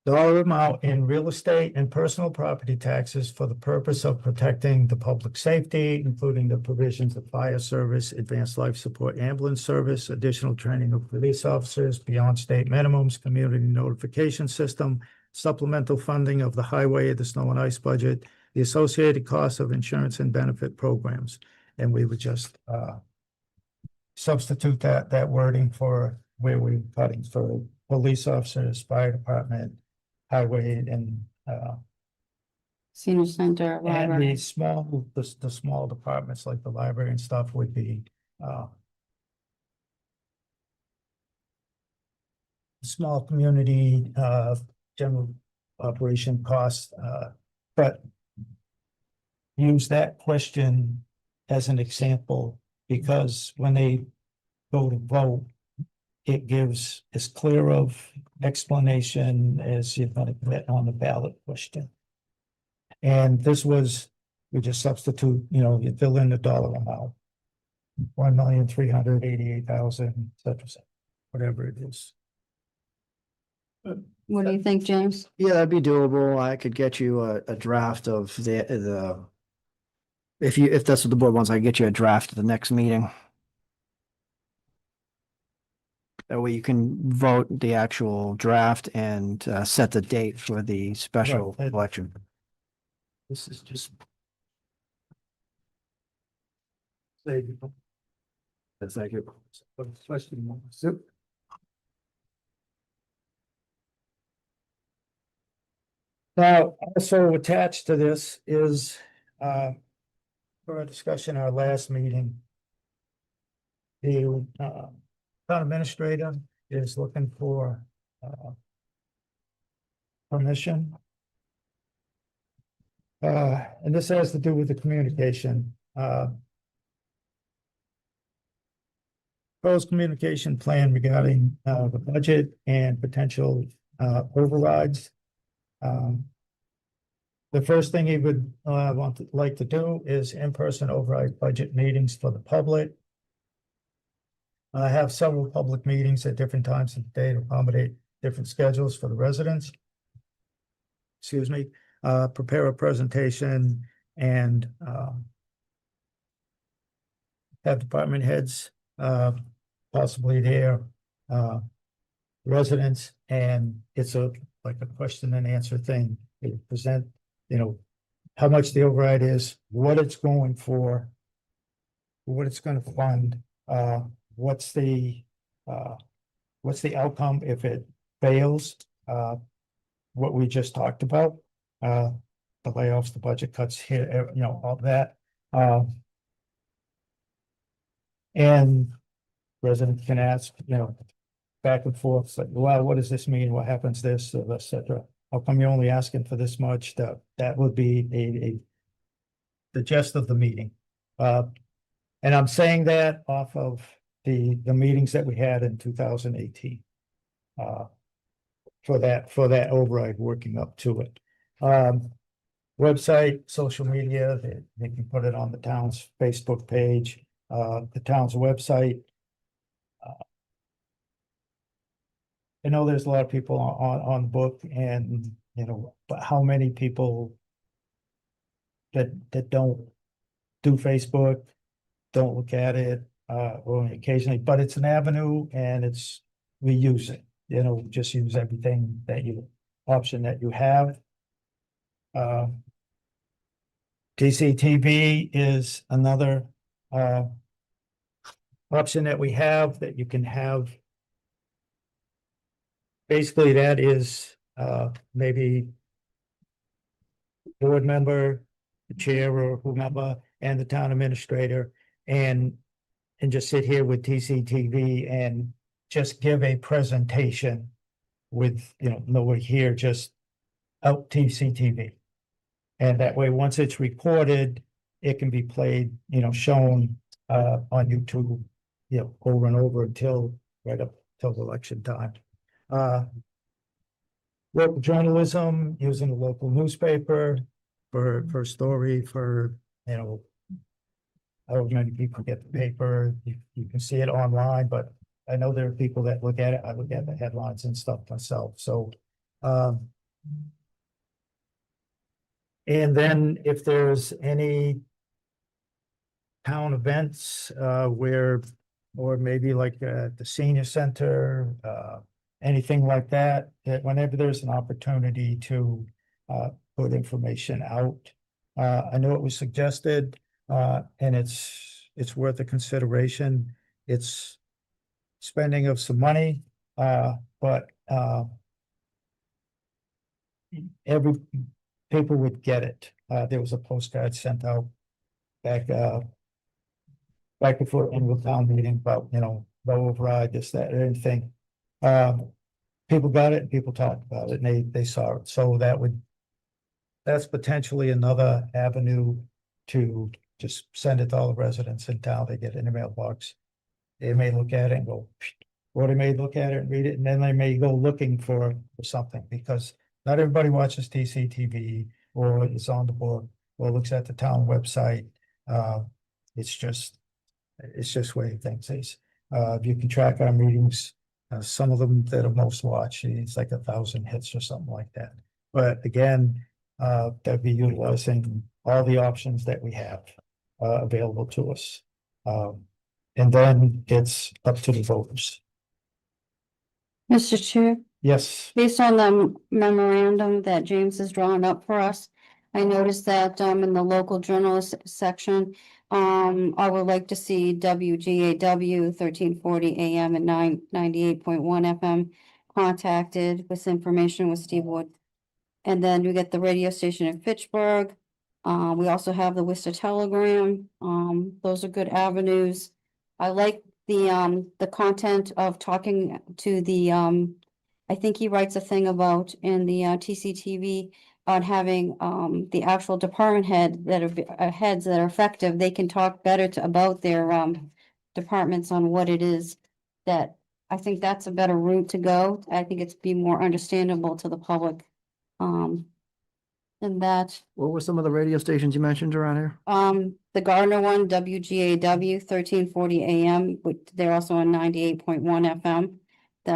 dollar amount in real estate and personal property taxes for the purpose of protecting the public safety, including the provisions of fire service, advanced life support ambulance service, additional training of police officers beyond state minimums, community notification system, supplemental funding of the highway, the snow and ice budget, the associated costs of insurance and benefit programs. And we would just substitute that wording for where we're cutting for police officers, fire department, highway, and Senior center, and library. the small departments like the library and stuff would be small community general operation costs, but use that question as an example, because when they go to vote, it gives as clear of explanation as you're gonna get on the ballot question. And this was, we just substitute, you fill in the dollar amount. 1,388,000, et cetera, whatever it is. What do you think, James? Yeah, that'd be doable. I could get you a draft of the. If that's what the board wants, I can get you a draft of the next meeting. That way you can vote the actual draft and set the date for the special Right. election. This is just. Thank you. Now, also attached to this is, for a discussion, our last meeting. The, town administrator is looking for, permission. And this has to do with the communication, proposed communication plan regarding, the budget and potential, overrides. The first thing he would like to do is in-person override budget meetings for the public. Have several public meetings at different times of the day to accommodate different schedules for the residents. Excuse me, prepare a presentation and have department heads possibly there, residents, and it's like a question and answer thing. They present, how much the override is, what it's going for, what it's going to fund, what's the outcome if it fails, what we just talked about, the layoffs, the budget cuts here, all that. And residents can ask, back and forth, it's like, well, what does this mean? What happens this, et cetera? How come you're only asking for this much? That would be the gist of the meeting. And I'm saying that off of the meetings that we had in 2018. For that override, working up to it. Website, social media, they can put it on the town's Facebook page, the town's website. I know there's a lot of people on the book and, but how many people that don't do Facebook, don't look at it, only occasionally, but it's an avenue and we use it, just use everything that you option that you have. DCTV is another, option that we have that you can have. Basically, that is, maybe board member, the chair or whomever, and the town administrator, and just sit here with TCTV and just give a presentation with, nobody here, just out TCTV. And that way, once it's recorded, it can be played, shown on YouTube, over and over until right up till election time. Local journalism, using the local newspaper for story, for, however many people get the paper, you can see it online, but I know there are people that look at it. I look at the headlines and stuff myself, so. And then if there's any town events, where, or maybe like, the senior center, anything like that, that whenever there's an opportunity to, put information out. I know it was suggested, and it's worth a consideration. It's spending of some money, but, every people would get it. There was a postcard sent out back before annual town meeting about, no override, this, that, or anything. People got it, and people talked about it, and they saw it, so that's potentially another avenue to just send it to all the residents in town. They get it in the mailbox. They may look at it and go, or they may look at it and read it, and then they may go looking for something, because not everybody watches TCTV or is on the board or looks at the town website. It's just way things is. If you can track our meetings, some of them that are most watched, it's like 1,000 hits or something like that. But again, that'd be utilizing all the options that we have available to us. And then it's up to the voters. Mr. Chair, Yes, based on the memorandum that James has drawn up for us, I noticed that in the local journalist section, I would like to see WGAW 1340 AM and 98.1 FM contacted with information with Steve Wood. And then we get the radio station in Fitchburg. We also have the Worcester Telegram. Those are good avenues. I like the content of talking to the, I think he writes a thing about in the TCTV on having the actual department heads that are effective. They can talk better about their departments on what it is that, I think that's a better route to go. I think it's be more understandable to the public. And that, What were some of the radio stations you mentioned around here? the Gardner one, WGAW 1340 AM, which they're also on 98.1 FM. The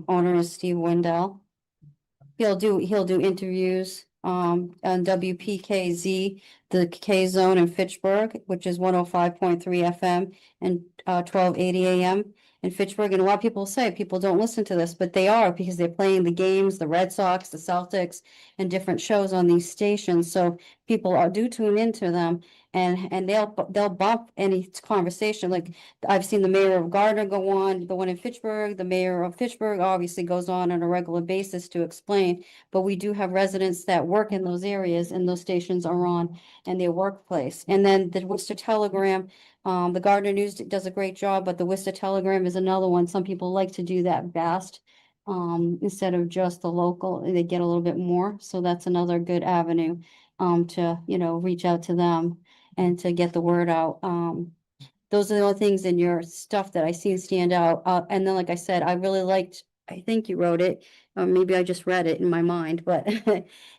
owner is Steve Wendell. He'll do interviews on WPKZ, the K zone in Fitchburg, which is 105.3 FM and 1280 AM in Fitchburg. And a lot of people say people don't listen to this, but they are, because they're playing the games, the Red Sox, the Celtics, and different shows on these stations. So people do tune into them, and they'll bump any conversation. Like, I've seen the mayor of Gardner go on, the one in Fitchburg. The mayor of Fitchburg obviously goes on a regular basis to explain, but we do have residents that work in those areas, and those stations are on in their workplace. And then the Worcester Telegram, the Gardner News does a great job, but the Worcester Telegram is another one. Some people like to do that best, instead of just the local. They get a little bit more, so that's another good avenue to reach out to them and to get the word out. Those are the only things in your stuff that I seen stand out. And then, like I said, I really liked, I think you wrote it, or maybe I just read it in my mind, but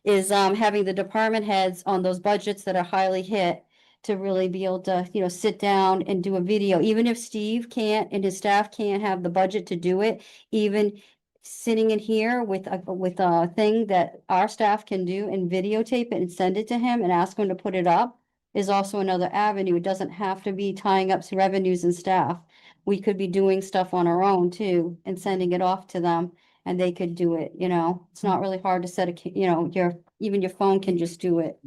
is having the department heads on those budgets that are highly hit to really be able to, sit down and do a video. Even if Steve can't and his staff can't have the budget to do it, even sitting in here with a thing that our staff can do and videotape it and send it to him and ask him to put it up is also another avenue. It doesn't have to be tying up revenues and staff. We could be doing stuff on our own too and sending it off to them and they could do it, it's not really hard to set even your phone can just do it.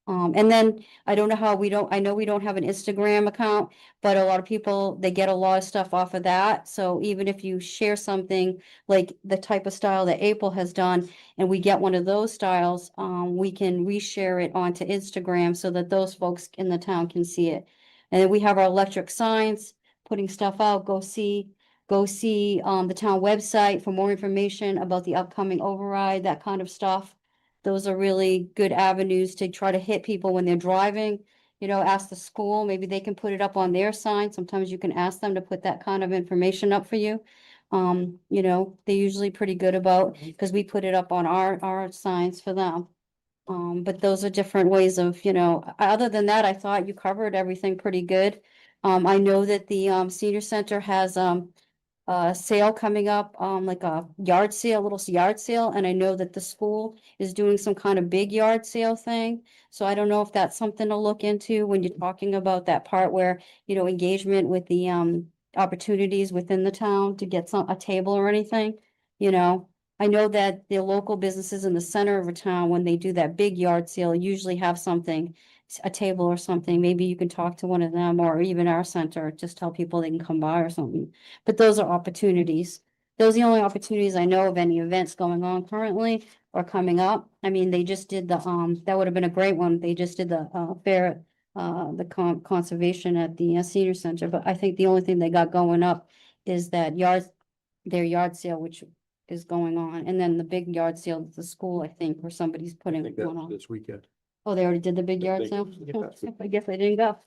And then I don't know how I know we don't have an Instagram account, but a lot of people, they get a lot of stuff off of that. So even if you share something like the type of style that April has done, and we get one of those styles, we can reshare it onto Instagram so that those folks in the town can see it. And then we have our electric signs, putting stuff out, go see the town website for more information about the upcoming override, that kind of stuff. Those are really good avenues to try to hit people when they're driving. Ask the school, maybe they can put it up on their sign. Sometimes you can ask them to put that kind of information up for you. They're usually pretty good about, because we put it up on our signs for them. But those are different ways of, other than that, I thought you covered everything pretty good. I know that the senior center has sale coming up, like a yard sale, little yard sale, and I know that the school is doing some kind of big yard sale thing. So I don't know if that's something to look into when you're talking about that part where, engagement with the opportunities within the town to get a table or anything, I know that the local businesses in the center of a town, when they do that big yard sale, usually have something, a table or something. Maybe you can talk to one of them, or even our center, just tell people they can come by or something. But those are opportunities. Those are the only opportunities I know of any events going on currently or coming up. I mean, they just did the, that would have been a great one. They just did the fair, the conservation at the senior center. But I think the only thing they got going up is that their yard sale, which is going on. And then the big yard sale at the school, I think, where somebody's I putting think one that's on. this weekend. Oh, they already did the big I yard think- sale? yeah. I guess I didn't go.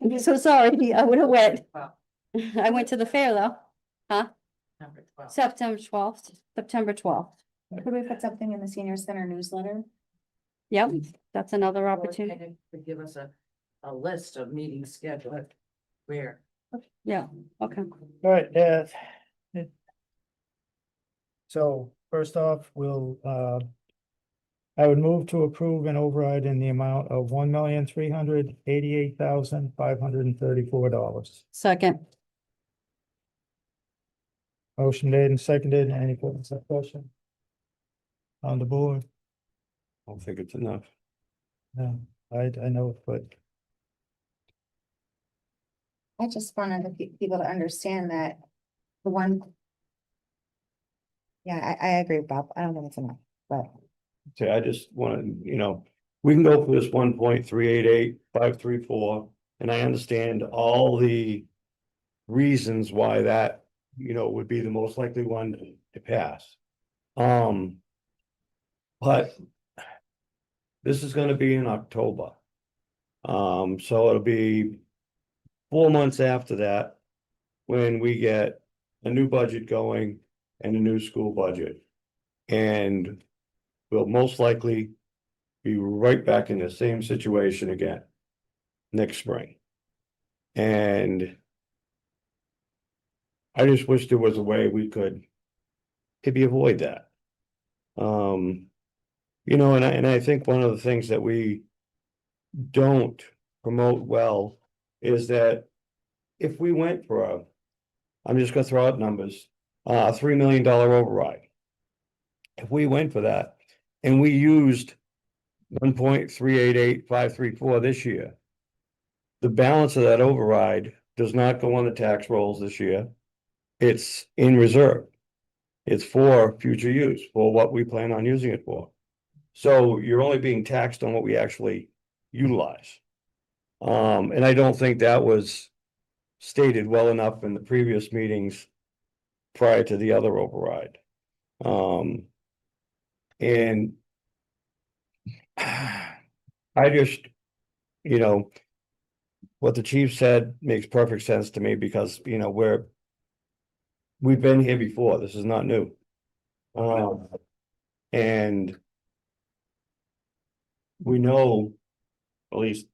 I'm so sorry. I would have went. I went to the fair though. Huh? September 12th, September 12th. Could we put something in the senior center newsletter? Yep, that's another opportunity. Give us a list of meetings scheduled where. Yeah, okay. All right, so first off, I would move to approve an override in the amount of $1,388,534. Second, Motion made and seconded. Any further discussion? On the board? I don't think it's enough. No, I know, but I just wanted the people to understand that the one. Yeah, I agree, Bob. I don't think it's enough, but See, I just wanna, we can go for this 1.388534, and I understand all the reasons why that, would be the most likely one to pass. But this is gonna be in October. So it'll be 4 months after that when we get a new budget going and a new school budget. And we'll most likely be right back in the same situation again next spring. And I just wish there was a way we could maybe avoid that. And I think one of the things that we don't promote well is that if we went for I'm just gonna throw out numbers, $3 million override. If we went for that and we used 1.388534 this year, the balance of that override does not go on the tax rolls this year. It's in reserve. It's for future use, for what we plan on using it for. So you're only being taxed on what we actually utilize. And I don't think that was stated well enough in the previous meetings prior to the other override. And I just, what the chief said makes perfect sense to me because, we've been here before. This is not new. And we know, at least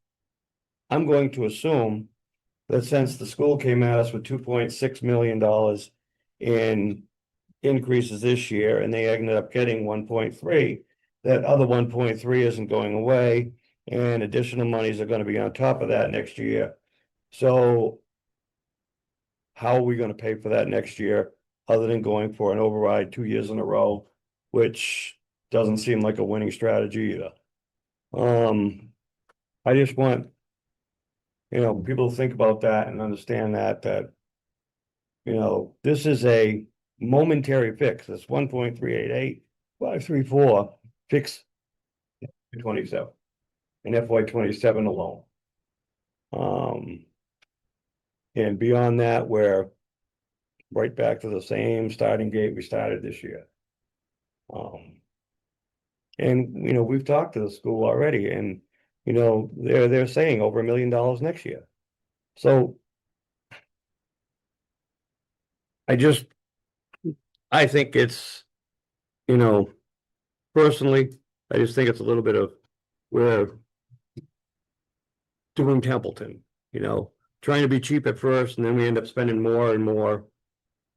I'm going to assume that since the school came at us with $2.6 million in increases this year and they ended up getting 1.3, that other 1.3 isn't going away and additional monies are going to be on top of that next year. So how are we going to pay for that next year? other than going for an override 2 years in a row, which doesn't seem like a winning strategy either. I just want, people to think about that and understand that, this is a momentary fix. It's 1.388,534 fix 27 in FY 27 alone. And beyond that, we're right back to the same starting gate we started this year. And we've talked to the school already, and they're saying over $1 million next year. So I think it's, personally, I just think it's a little bit of, we're doing Templeton, trying to be cheap at first, and then we end up spending more and more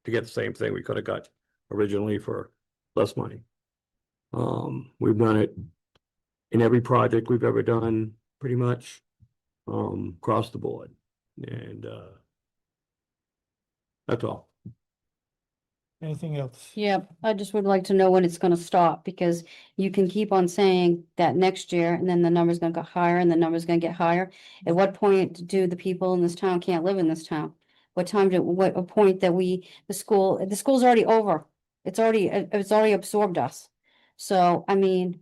to get the same thing we could have got originally for less money. We've done it in every project we've ever done, pretty much, across the board, and that's all. Anything else? Yep, I just would like to know when it's gonna stop, because you can keep on saying that next year, and then the number's gonna go higher, and the number's gonna get higher. At what point do the people in this town can't live in this town? What a point that the school's already over. It's already absorbed us. So, I mean,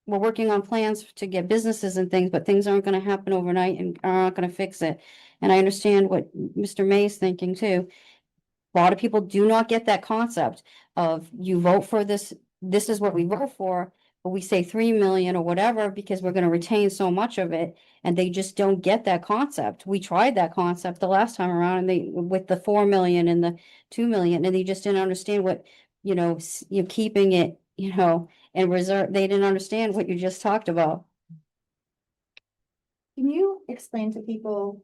we're working on plans to get businesses and things, but things aren't gonna happen overnight and are not gonna fix it. And I understand what Mr. May's thinking too. A lot of people do not get that concept of you vote for this is what we vote for, but we say 3 million or whatever because we're gonna retain so much of it, and they just don't get that concept. We tried that concept the last time around, and with the 4 million and the 2 million, and they just didn't understand what, you're keeping it, and reserve, they didn't understand what you just talked about. Can you explain to people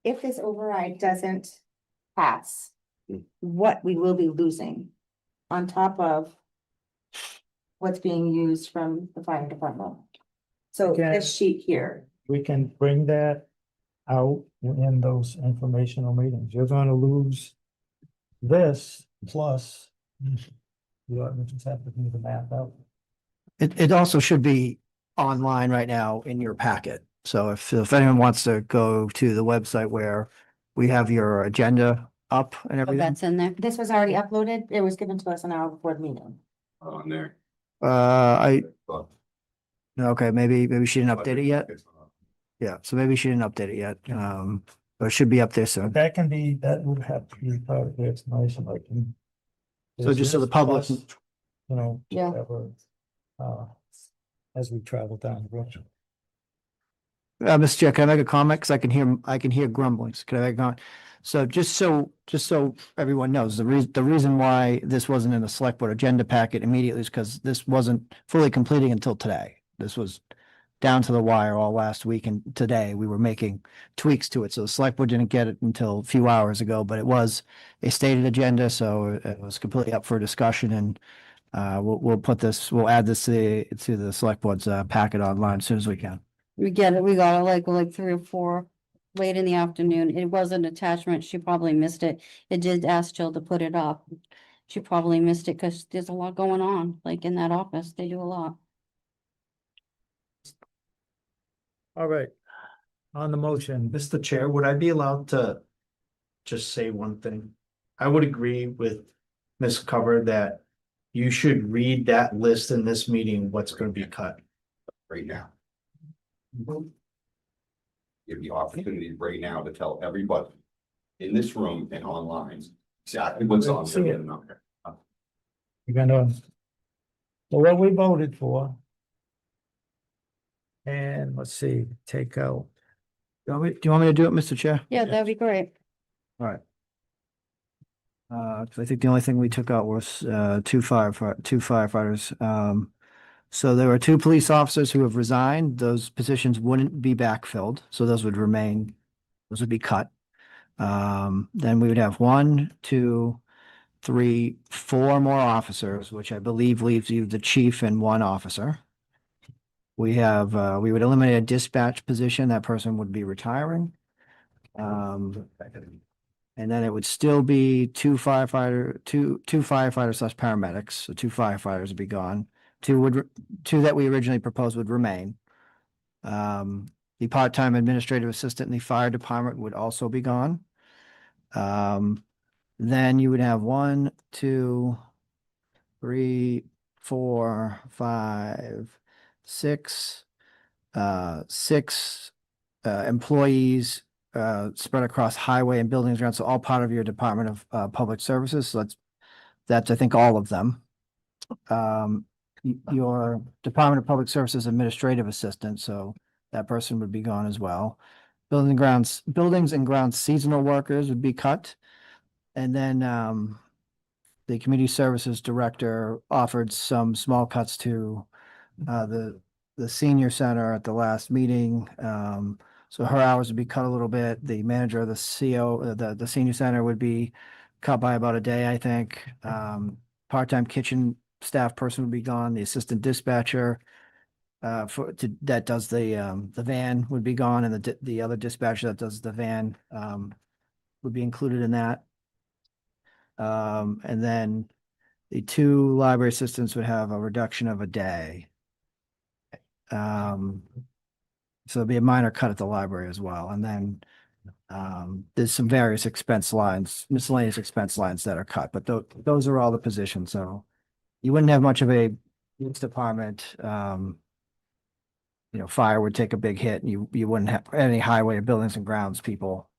if this override doesn't pass, what we will be losing on top of what's being used from the fire department? So Okay. this sheet here, We can bring that out in those informational meetings. You're gonna lose this plus you just have to do the math out. It also should be online right now in your packet. So if anyone wants to go to the website where we have your agenda up and Oh, everything. that's in there. this was already uploaded. It was given to us an hour before the meeting. On there. But okay, maybe she didn't update it yet. Yeah, so maybe she didn't update it yet. But it should be up there soon. That would have to be part of the explanation, like. So just so the public- plus, Yeah. whatever, as we travel down the road. Mr. Chair, can I make a comment? Because I can hear grumblings. Can I make a comment? So just so everyone knows, the reason why this wasn't in the select board agenda packet immediately is because this wasn't fully completing until today. This was down to the wire all last week, and today we were making tweaks to it. So the select board didn't get it until a few hours ago, but it was a stated agenda, so it was completely up for discussion, and we'll add this to the select board's packet online as soon as we can. We got it like 3 or 4 late in the afternoon. It was an attachment. She probably missed it. It did ask Jill to put it up. She probably missed it because there's a lot going on, like in that office. They do a lot. All right. On the motion, Mr. Chair, would I be allowed to just say one thing? I would agree with Ms. Cover that you should read that list in this meeting, what's going to be cut. Right now. Give the opportunity right now to tell everybody in this room and online exactly what's on See there. it. You're gonna, so what we voted for. And let's see, take out, Do you want me to do it, Mr. Chair? Yeah, that'd be great. All right. 'Cause I think the only thing we took out was, two firefighters. So there were 2 police officers who have resigned. Those positions wouldn't be backfilled, so those would remain, those would be cut. Then we would have 1, 2, 3, 4 more officers, which I believe leaves you the chief and 1 officer. We would eliminate a dispatch position. That person would be retiring. And then it would still be two firefighters slash paramedics, so two firefighters would be gone. Two that we originally proposed would remain. The part-time administrative assistant in the fire department would also be gone. Then you would have 1, 2, 3, 4, 5, 6, 6 employees spread across highway and buildings grounds, so all part of your Department of Public Services. So that's I think all of them. Your Department of Public Services administrative assistant, so that person would be gone as well. Buildings and grounds seasonal workers would be cut. And then the community services director offered some small cuts to the senior center at the last meeting. So her hours would be cut a little bit. The manager of the CO, the senior center would be cut by about a day, I think. Part-time kitchen staff person would be gone. The assistant dispatcher that does the van would be gone, and the other dispatcher that does the van would be included in that. And then the 2 library assistants would have a reduction of a day. So it'd be a minor cut at the library as well. And then there's some various expense lines, miscellaneous expense lines that are cut, but those are all the positions. So you wouldn't have much of a police department. Fire would take a big hit, and you wouldn't have any highway or buildings and grounds people.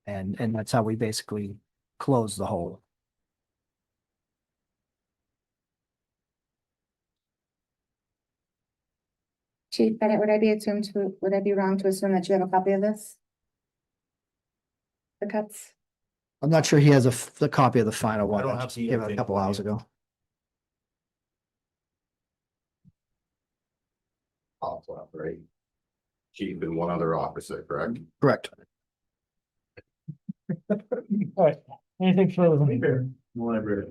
And that's how we basically close the hole. Chief Bennett, would I be wrong to assume that you have a copy of this? The cuts? I'm not sure he has the copy of the final one. don't I have just the gave it a couple individual hours yet. ago. Right? Chief and one other officer, correct? Correct. All right, anything further? Whatever.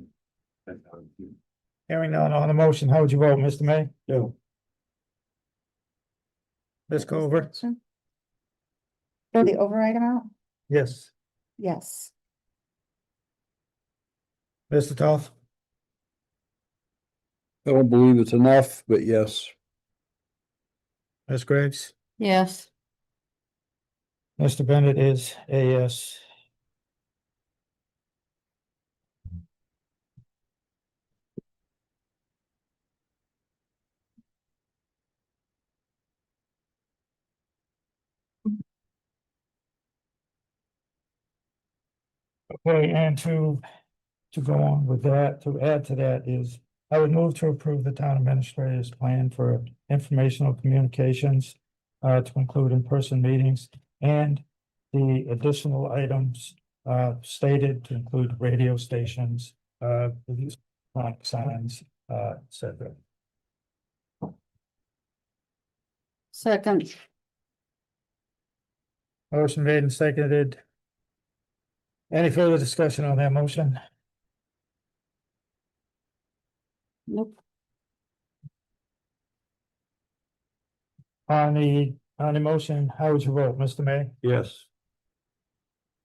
Hearing none on the motion, how would you vote, Mr. May? No. Ms. Culver? For the override amount? Yes. Yes. Mr. Toth? I don't believe it's enough, but yes. Ms. Graves? Yes. Mr. Bennett is a yes. Okay, and to go on with that, to add to that is, I would move to approve the town administrator's plan for informational communications to include in-person meetings and the additional items stated to include radio stations, electronic signs, et cetera. Second. Motion made and seconded. Any further discussion on that motion? Nope. On the motion, how would you vote, Mr. May? Yes.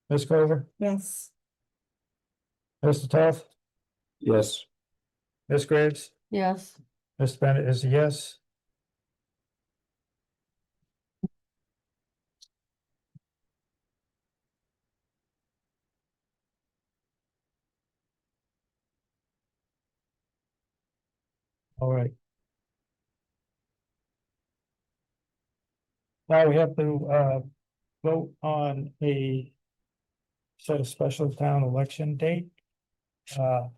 Ms. Culver? Yes. Mr. Toth? Yes. Ms. Graves? Yes. Mr. Bennett is a yes. All right. Now we have to vote on a set a special town election date. The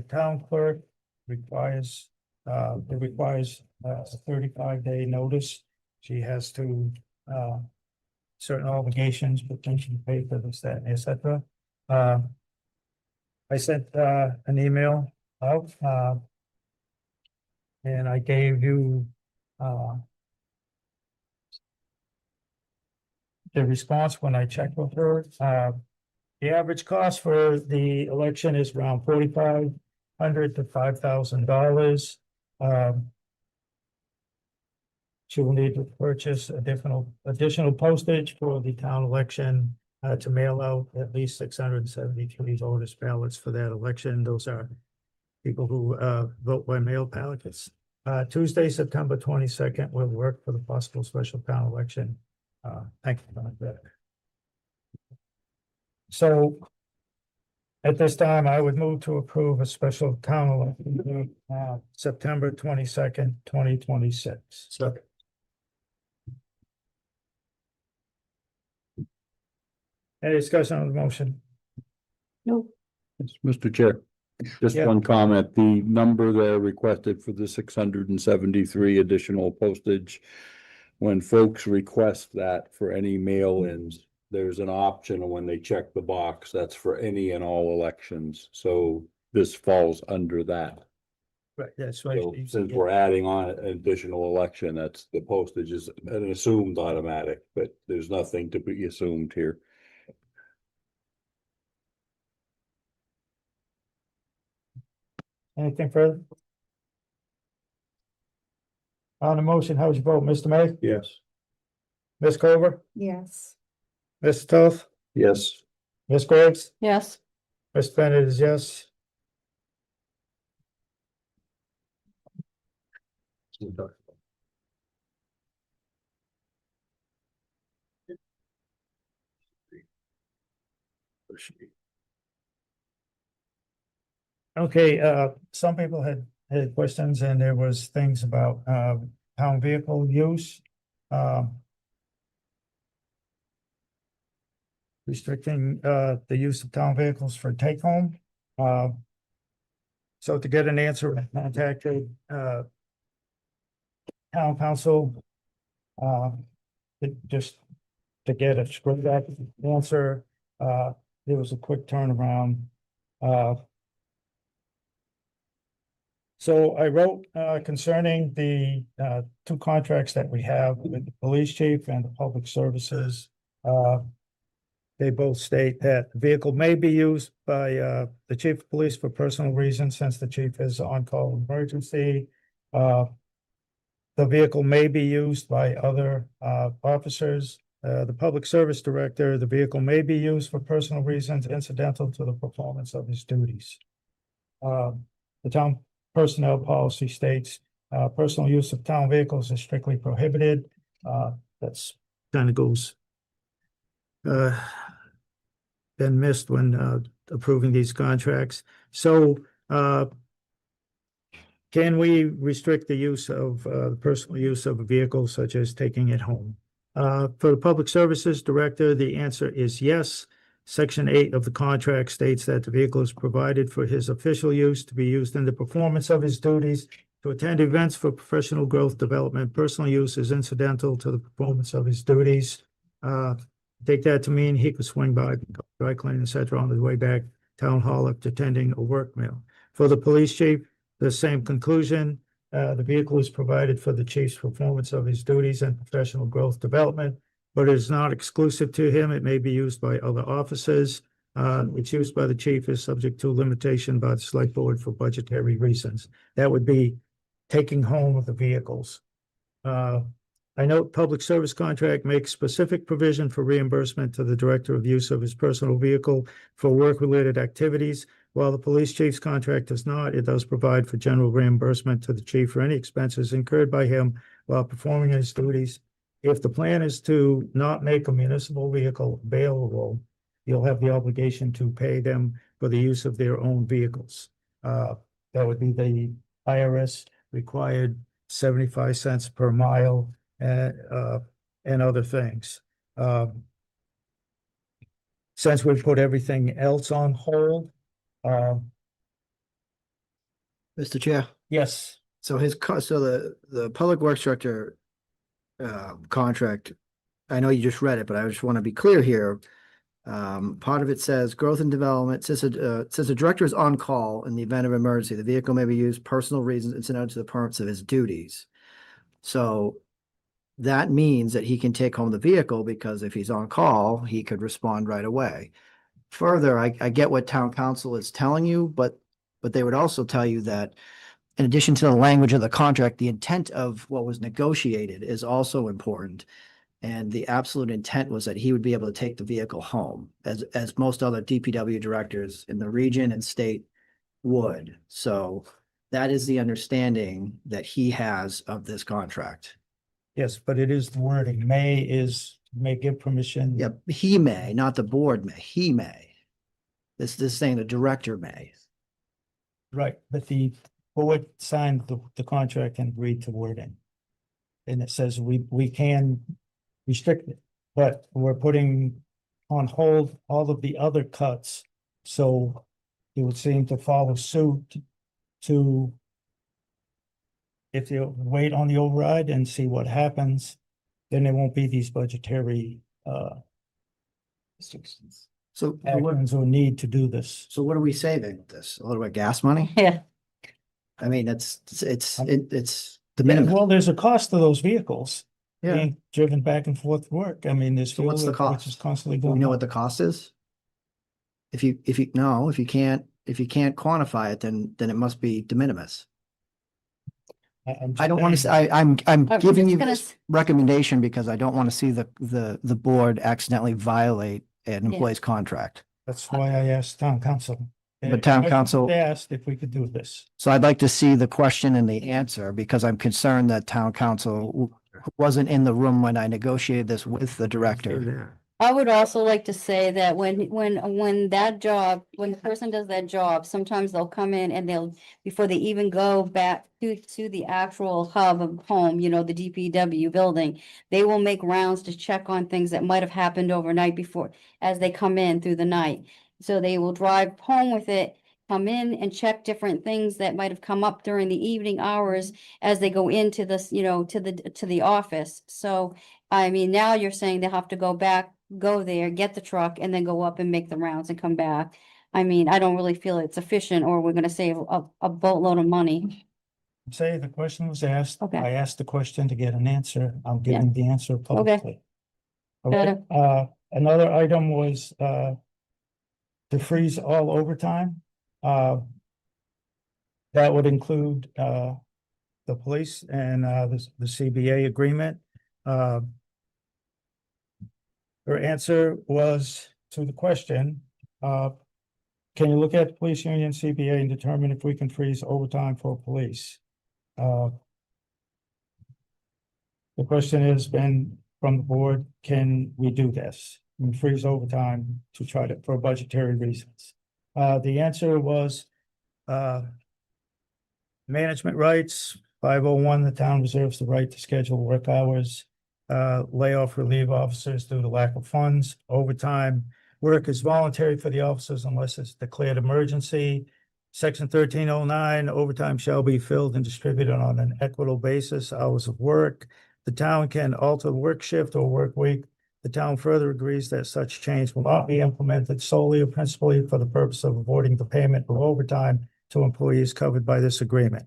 town clerk requires a 35-day notice. She has to certain obligations, potential pay for this, that, et cetera. I sent an email out and I gave you the response when I checked with her. The average cost for the election is around $4,500 to $5,000. She will need to purchase additional postage for the town election to mail out at least 673 voters ballots for that election. Those are people who vote by mail ballots. Tuesday, September 22nd will work for the possible special town election. Thank you for that. So at this time, I would move to approve a special town election, September 22nd, 2026. Second. Any discussion on the motion? Mr. Chair, just Yeah. one comment, the number there requested for the 673 additional postage. When folks request that for any mail-ins, there's an option when they check the box, that's for any and all elections, so this falls under that. Right, that's right. So since we're adding on an additional election, that's, the postage is an assumed automatic, but there's nothing to be assumed here. Anything further? On the motion, how's your vote, Mr. May? Yes. Ms. Culver? Yes. Mr. Toth? Yes. Ms. Graves? Yes. Mr. Bennett is yes. Okay, some people had questions and there was things about, town vehicle use. Restricting, the use of town vehicles for take home. So to get an answer, I contacted, town council. Just to get a straight up answer, there was a quick turnaround. So I wrote concerning the two contracts that we have with the police chief and the public services. They both state that the vehicle may be used by the chief of police for personal reasons, since the chief is on call emergency. The vehicle may be used by other officers. The public service director, the vehicle may be used for personal reasons incidental to the performance of his duties. The town personnel policy states, personal use of town vehicles is strictly prohibited. That's kind of goes been missed when approving these contracts. So can we restrict the use of the personal use of a vehicle such as taking it home? For the public services director, the answer is yes. Section 8 of the contract states that the vehicle is provided for his official use to be used in the performance of his duties, to attend events for professional growth development. Personal use is incidental to the performance of his duties. Take that to mean he could swing by, dry clean, etc. on his way back town hall after attending a work meal. For the police chief, the same conclusion. The vehicle is provided for the chief's performance of his duties and professional growth development, but it is not exclusive to him. It may be used by other officers. Its use by the chief is subject to limitation by the select board for budgetary reasons. That would be taking home of the vehicles. I note public service contract makes specific provision for reimbursement to the director of use of his personal vehicle for work-related activities. While the police chief's contract does not, it does provide for general reimbursement to the chief for any expenses incurred by him while performing his duties. If the plan is to not make a municipal vehicle available, you'll have the obligation to pay them for the use of their own vehicles. That would be the IRS required 75 cents per mile and other things. Since we've put everything else on hold. Mr. Chair, Yes. so the public works director contract, I know you just read it, but I just want to be clear here. Part of it says growth and development, since the director is on call in the event of emergency, the vehicle may be used personal reasons incidental to the performance of his duties. So that means that he can take home the vehicle because if he's on call, he could respond right away. Further, I get what town council is telling you, but they would also tell you that in addition to the language of the contract, the intent of what was negotiated is also important. And the absolute intent was that he would be able to take the vehicle home, as most other DPW directors in the region and state would. So that is the understanding that he has of this contract. Yes, but it is the wording. May give permission. Yep, he may, not the board may, he may. This saying the director may. Right, but the board signed the contract and agreed to wording. And it says we can restrict it, but we're putting on hold all of the other cuts. So it would seem to follow suit to if you wait on the override and see what happens, then there won't be these budgetary restrictions. So Actions or need to do this. So what are we saving with this? A little bit of gas money? Yeah. I mean, it's the Yeah, minimum. well, there's a cost to those vehicles Yeah. being driven back and forth to work. I mean, there's So what's the fuel which is cost? constantly Do we going know up. what the cost is? If you can't quantify it, then it must be de minimis. I don't want to, I'm I'm giving just you gonna this recommendation because I don't want to see the board accidentally violate an employee's contract. That's why I asked town council. But town council- They asked if we could do this. So I'd like to see the question and the answer because I'm concerned that town council wasn't in the room when I negotiated this with the director. I would also like to say that when that job, when the person does that job, sometimes they'll come in and they'll, before they even go back to the actual hub of home, you know, the DPW building, they will make rounds to check on things that might have happened overnight before, as they come in through the night. So they will drive home with it, come in and check different things that might have come up during the evening hours as they go into this, you know, to the office. So, I mean, now you're saying they'll have to go there, get the truck and then go up and make the rounds and come back. I mean, I don't really feel it's efficient or we're gonna save a boatload of money. Say the question was asked. Okay. I asked the question to get an answer. I'm giving the answer publicly. Got Okay, another item was, to freeze all overtime. That would include, the police and, the CBA agreement. Her answer was to the question, can you look at the police union CBA and determine if we can freeze overtime for police? The question has been from the board, can we do this? And freeze overtime to try to, for budgetary reasons? The answer was, management rights, 501, the town reserves the right to schedule work hours. Layoff or leave officers due to lack of funds. Overtime work is voluntary for the officers unless it's declared emergency. Section 1309, overtime shall be filled and distributed on an equitable basis, hours of work. The town can alter work shift or work week. The town further agrees that such change will not be implemented solely or principally for the purpose of avoiding the payment of overtime to employees covered by this agreement.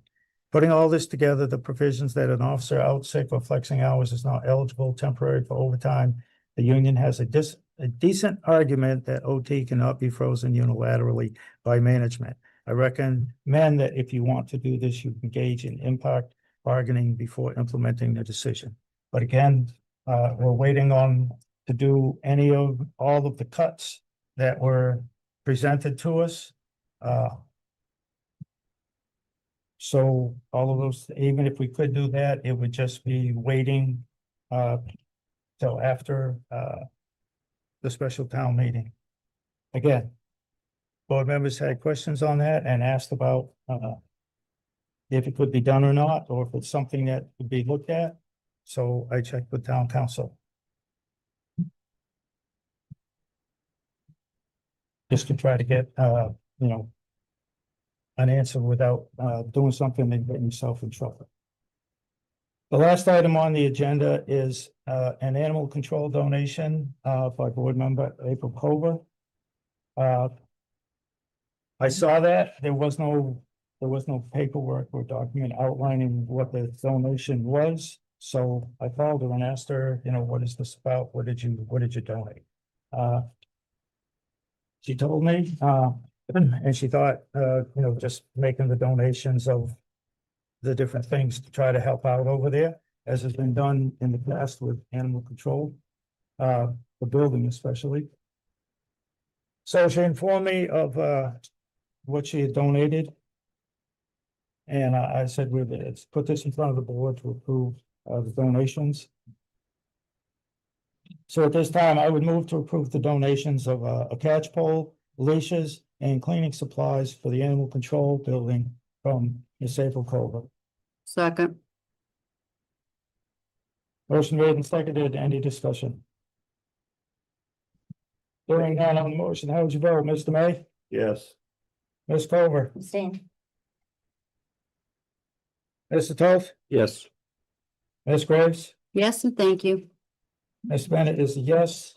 Putting all this together, the provisions that an officer out sick or flexing hours is not eligible temporary for overtime. The union has a decent argument that OT cannot be frozen unilaterally by management. I recommend that if you want to do this, you engage in impact bargaining before implementing the decision. But again, we're waiting on to do all of the cuts that were presented to us. So all of those, even if we could do that, it would just be waiting till after the special town meeting. Again, board members had questions on that and asked about if it could be done or not, or if it's something that could be looked at. So I checked with town council. Just to try to get, an answer without doing something and getting yourself in trouble. The last item on the agenda is an animal control donation by board member April Cover. I saw that there was no paperwork or document outlining what the donation was. So I called her and asked her, what is this about? What did you donate? She told me, and she thought, just making the donations of the different things to try to help out over there. as has been done in the past with animal control, the building especially. So she informed me of, what she had donated. And I said, let's put this in front of the board to approve, the donations. So at this time, I would move to approve the donations of, a catch pole, leashes, and cleaning supplies for the animal control building from Ms. April Culver. Second. Motion made and seconded. Any discussion? Hearing none on the motion, how would you vote, Mr. May? Yes. Ms. Culver? Abstain. Mr. Toth? Yes. Ms. Graves? Yes, and thank you. Ms. Bennett is a yes.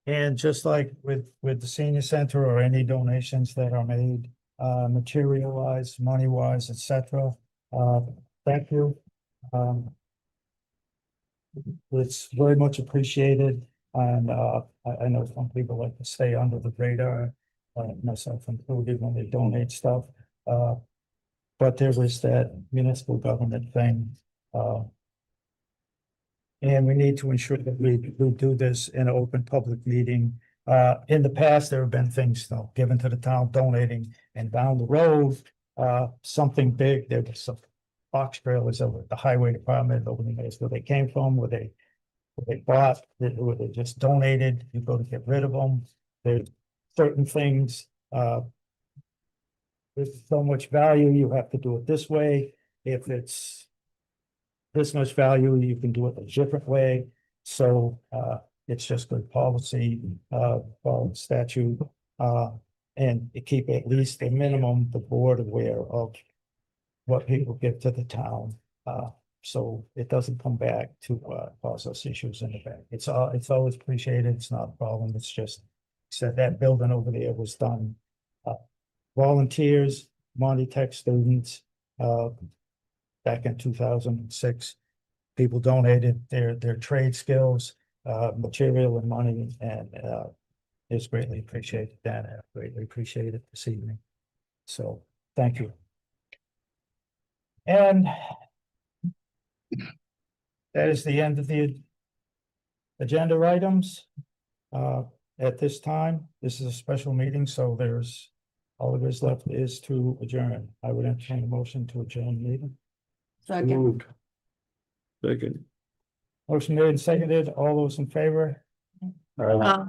And just like with the senior center or any donations that are made, material-wise, money-wise, et cetera, thank you. It's very much appreciated, and I know some people like to stay under the radar, myself included, when they donate stuff. But there was that municipal government thing, and we need to ensure that we do this in an open public meeting. In the past, there have been things though given to the town donating, and down the road, something big, there was some box trailers over at the highway department, nobody knows where they came from, where they bought, where they just donated, you go to get rid of them. There's certain things, with so much value, you have to do it this way. If it's this much value, you can do it a different way. So, it's just good policy, follow statute, and keep at least a minimum, the board aware of what people give to the town. So it doesn't come back to, cause us issues in the back. It's always appreciated. It's not a problem. It's just, said that building over there was done, volunteers, Monty Tech students, back in 2006. People donated their trade skills, material and money, and it's greatly appreciated. Dan, I greatly appreciate it this evening. So thank you. And that is the end of the agenda items. At this time, this is a special meeting, so there's all that is left is to adjourn. I would entertain a motion to adjourn the meeting. Second. Moved. Second. Motion made and seconded. All those in favor? All right.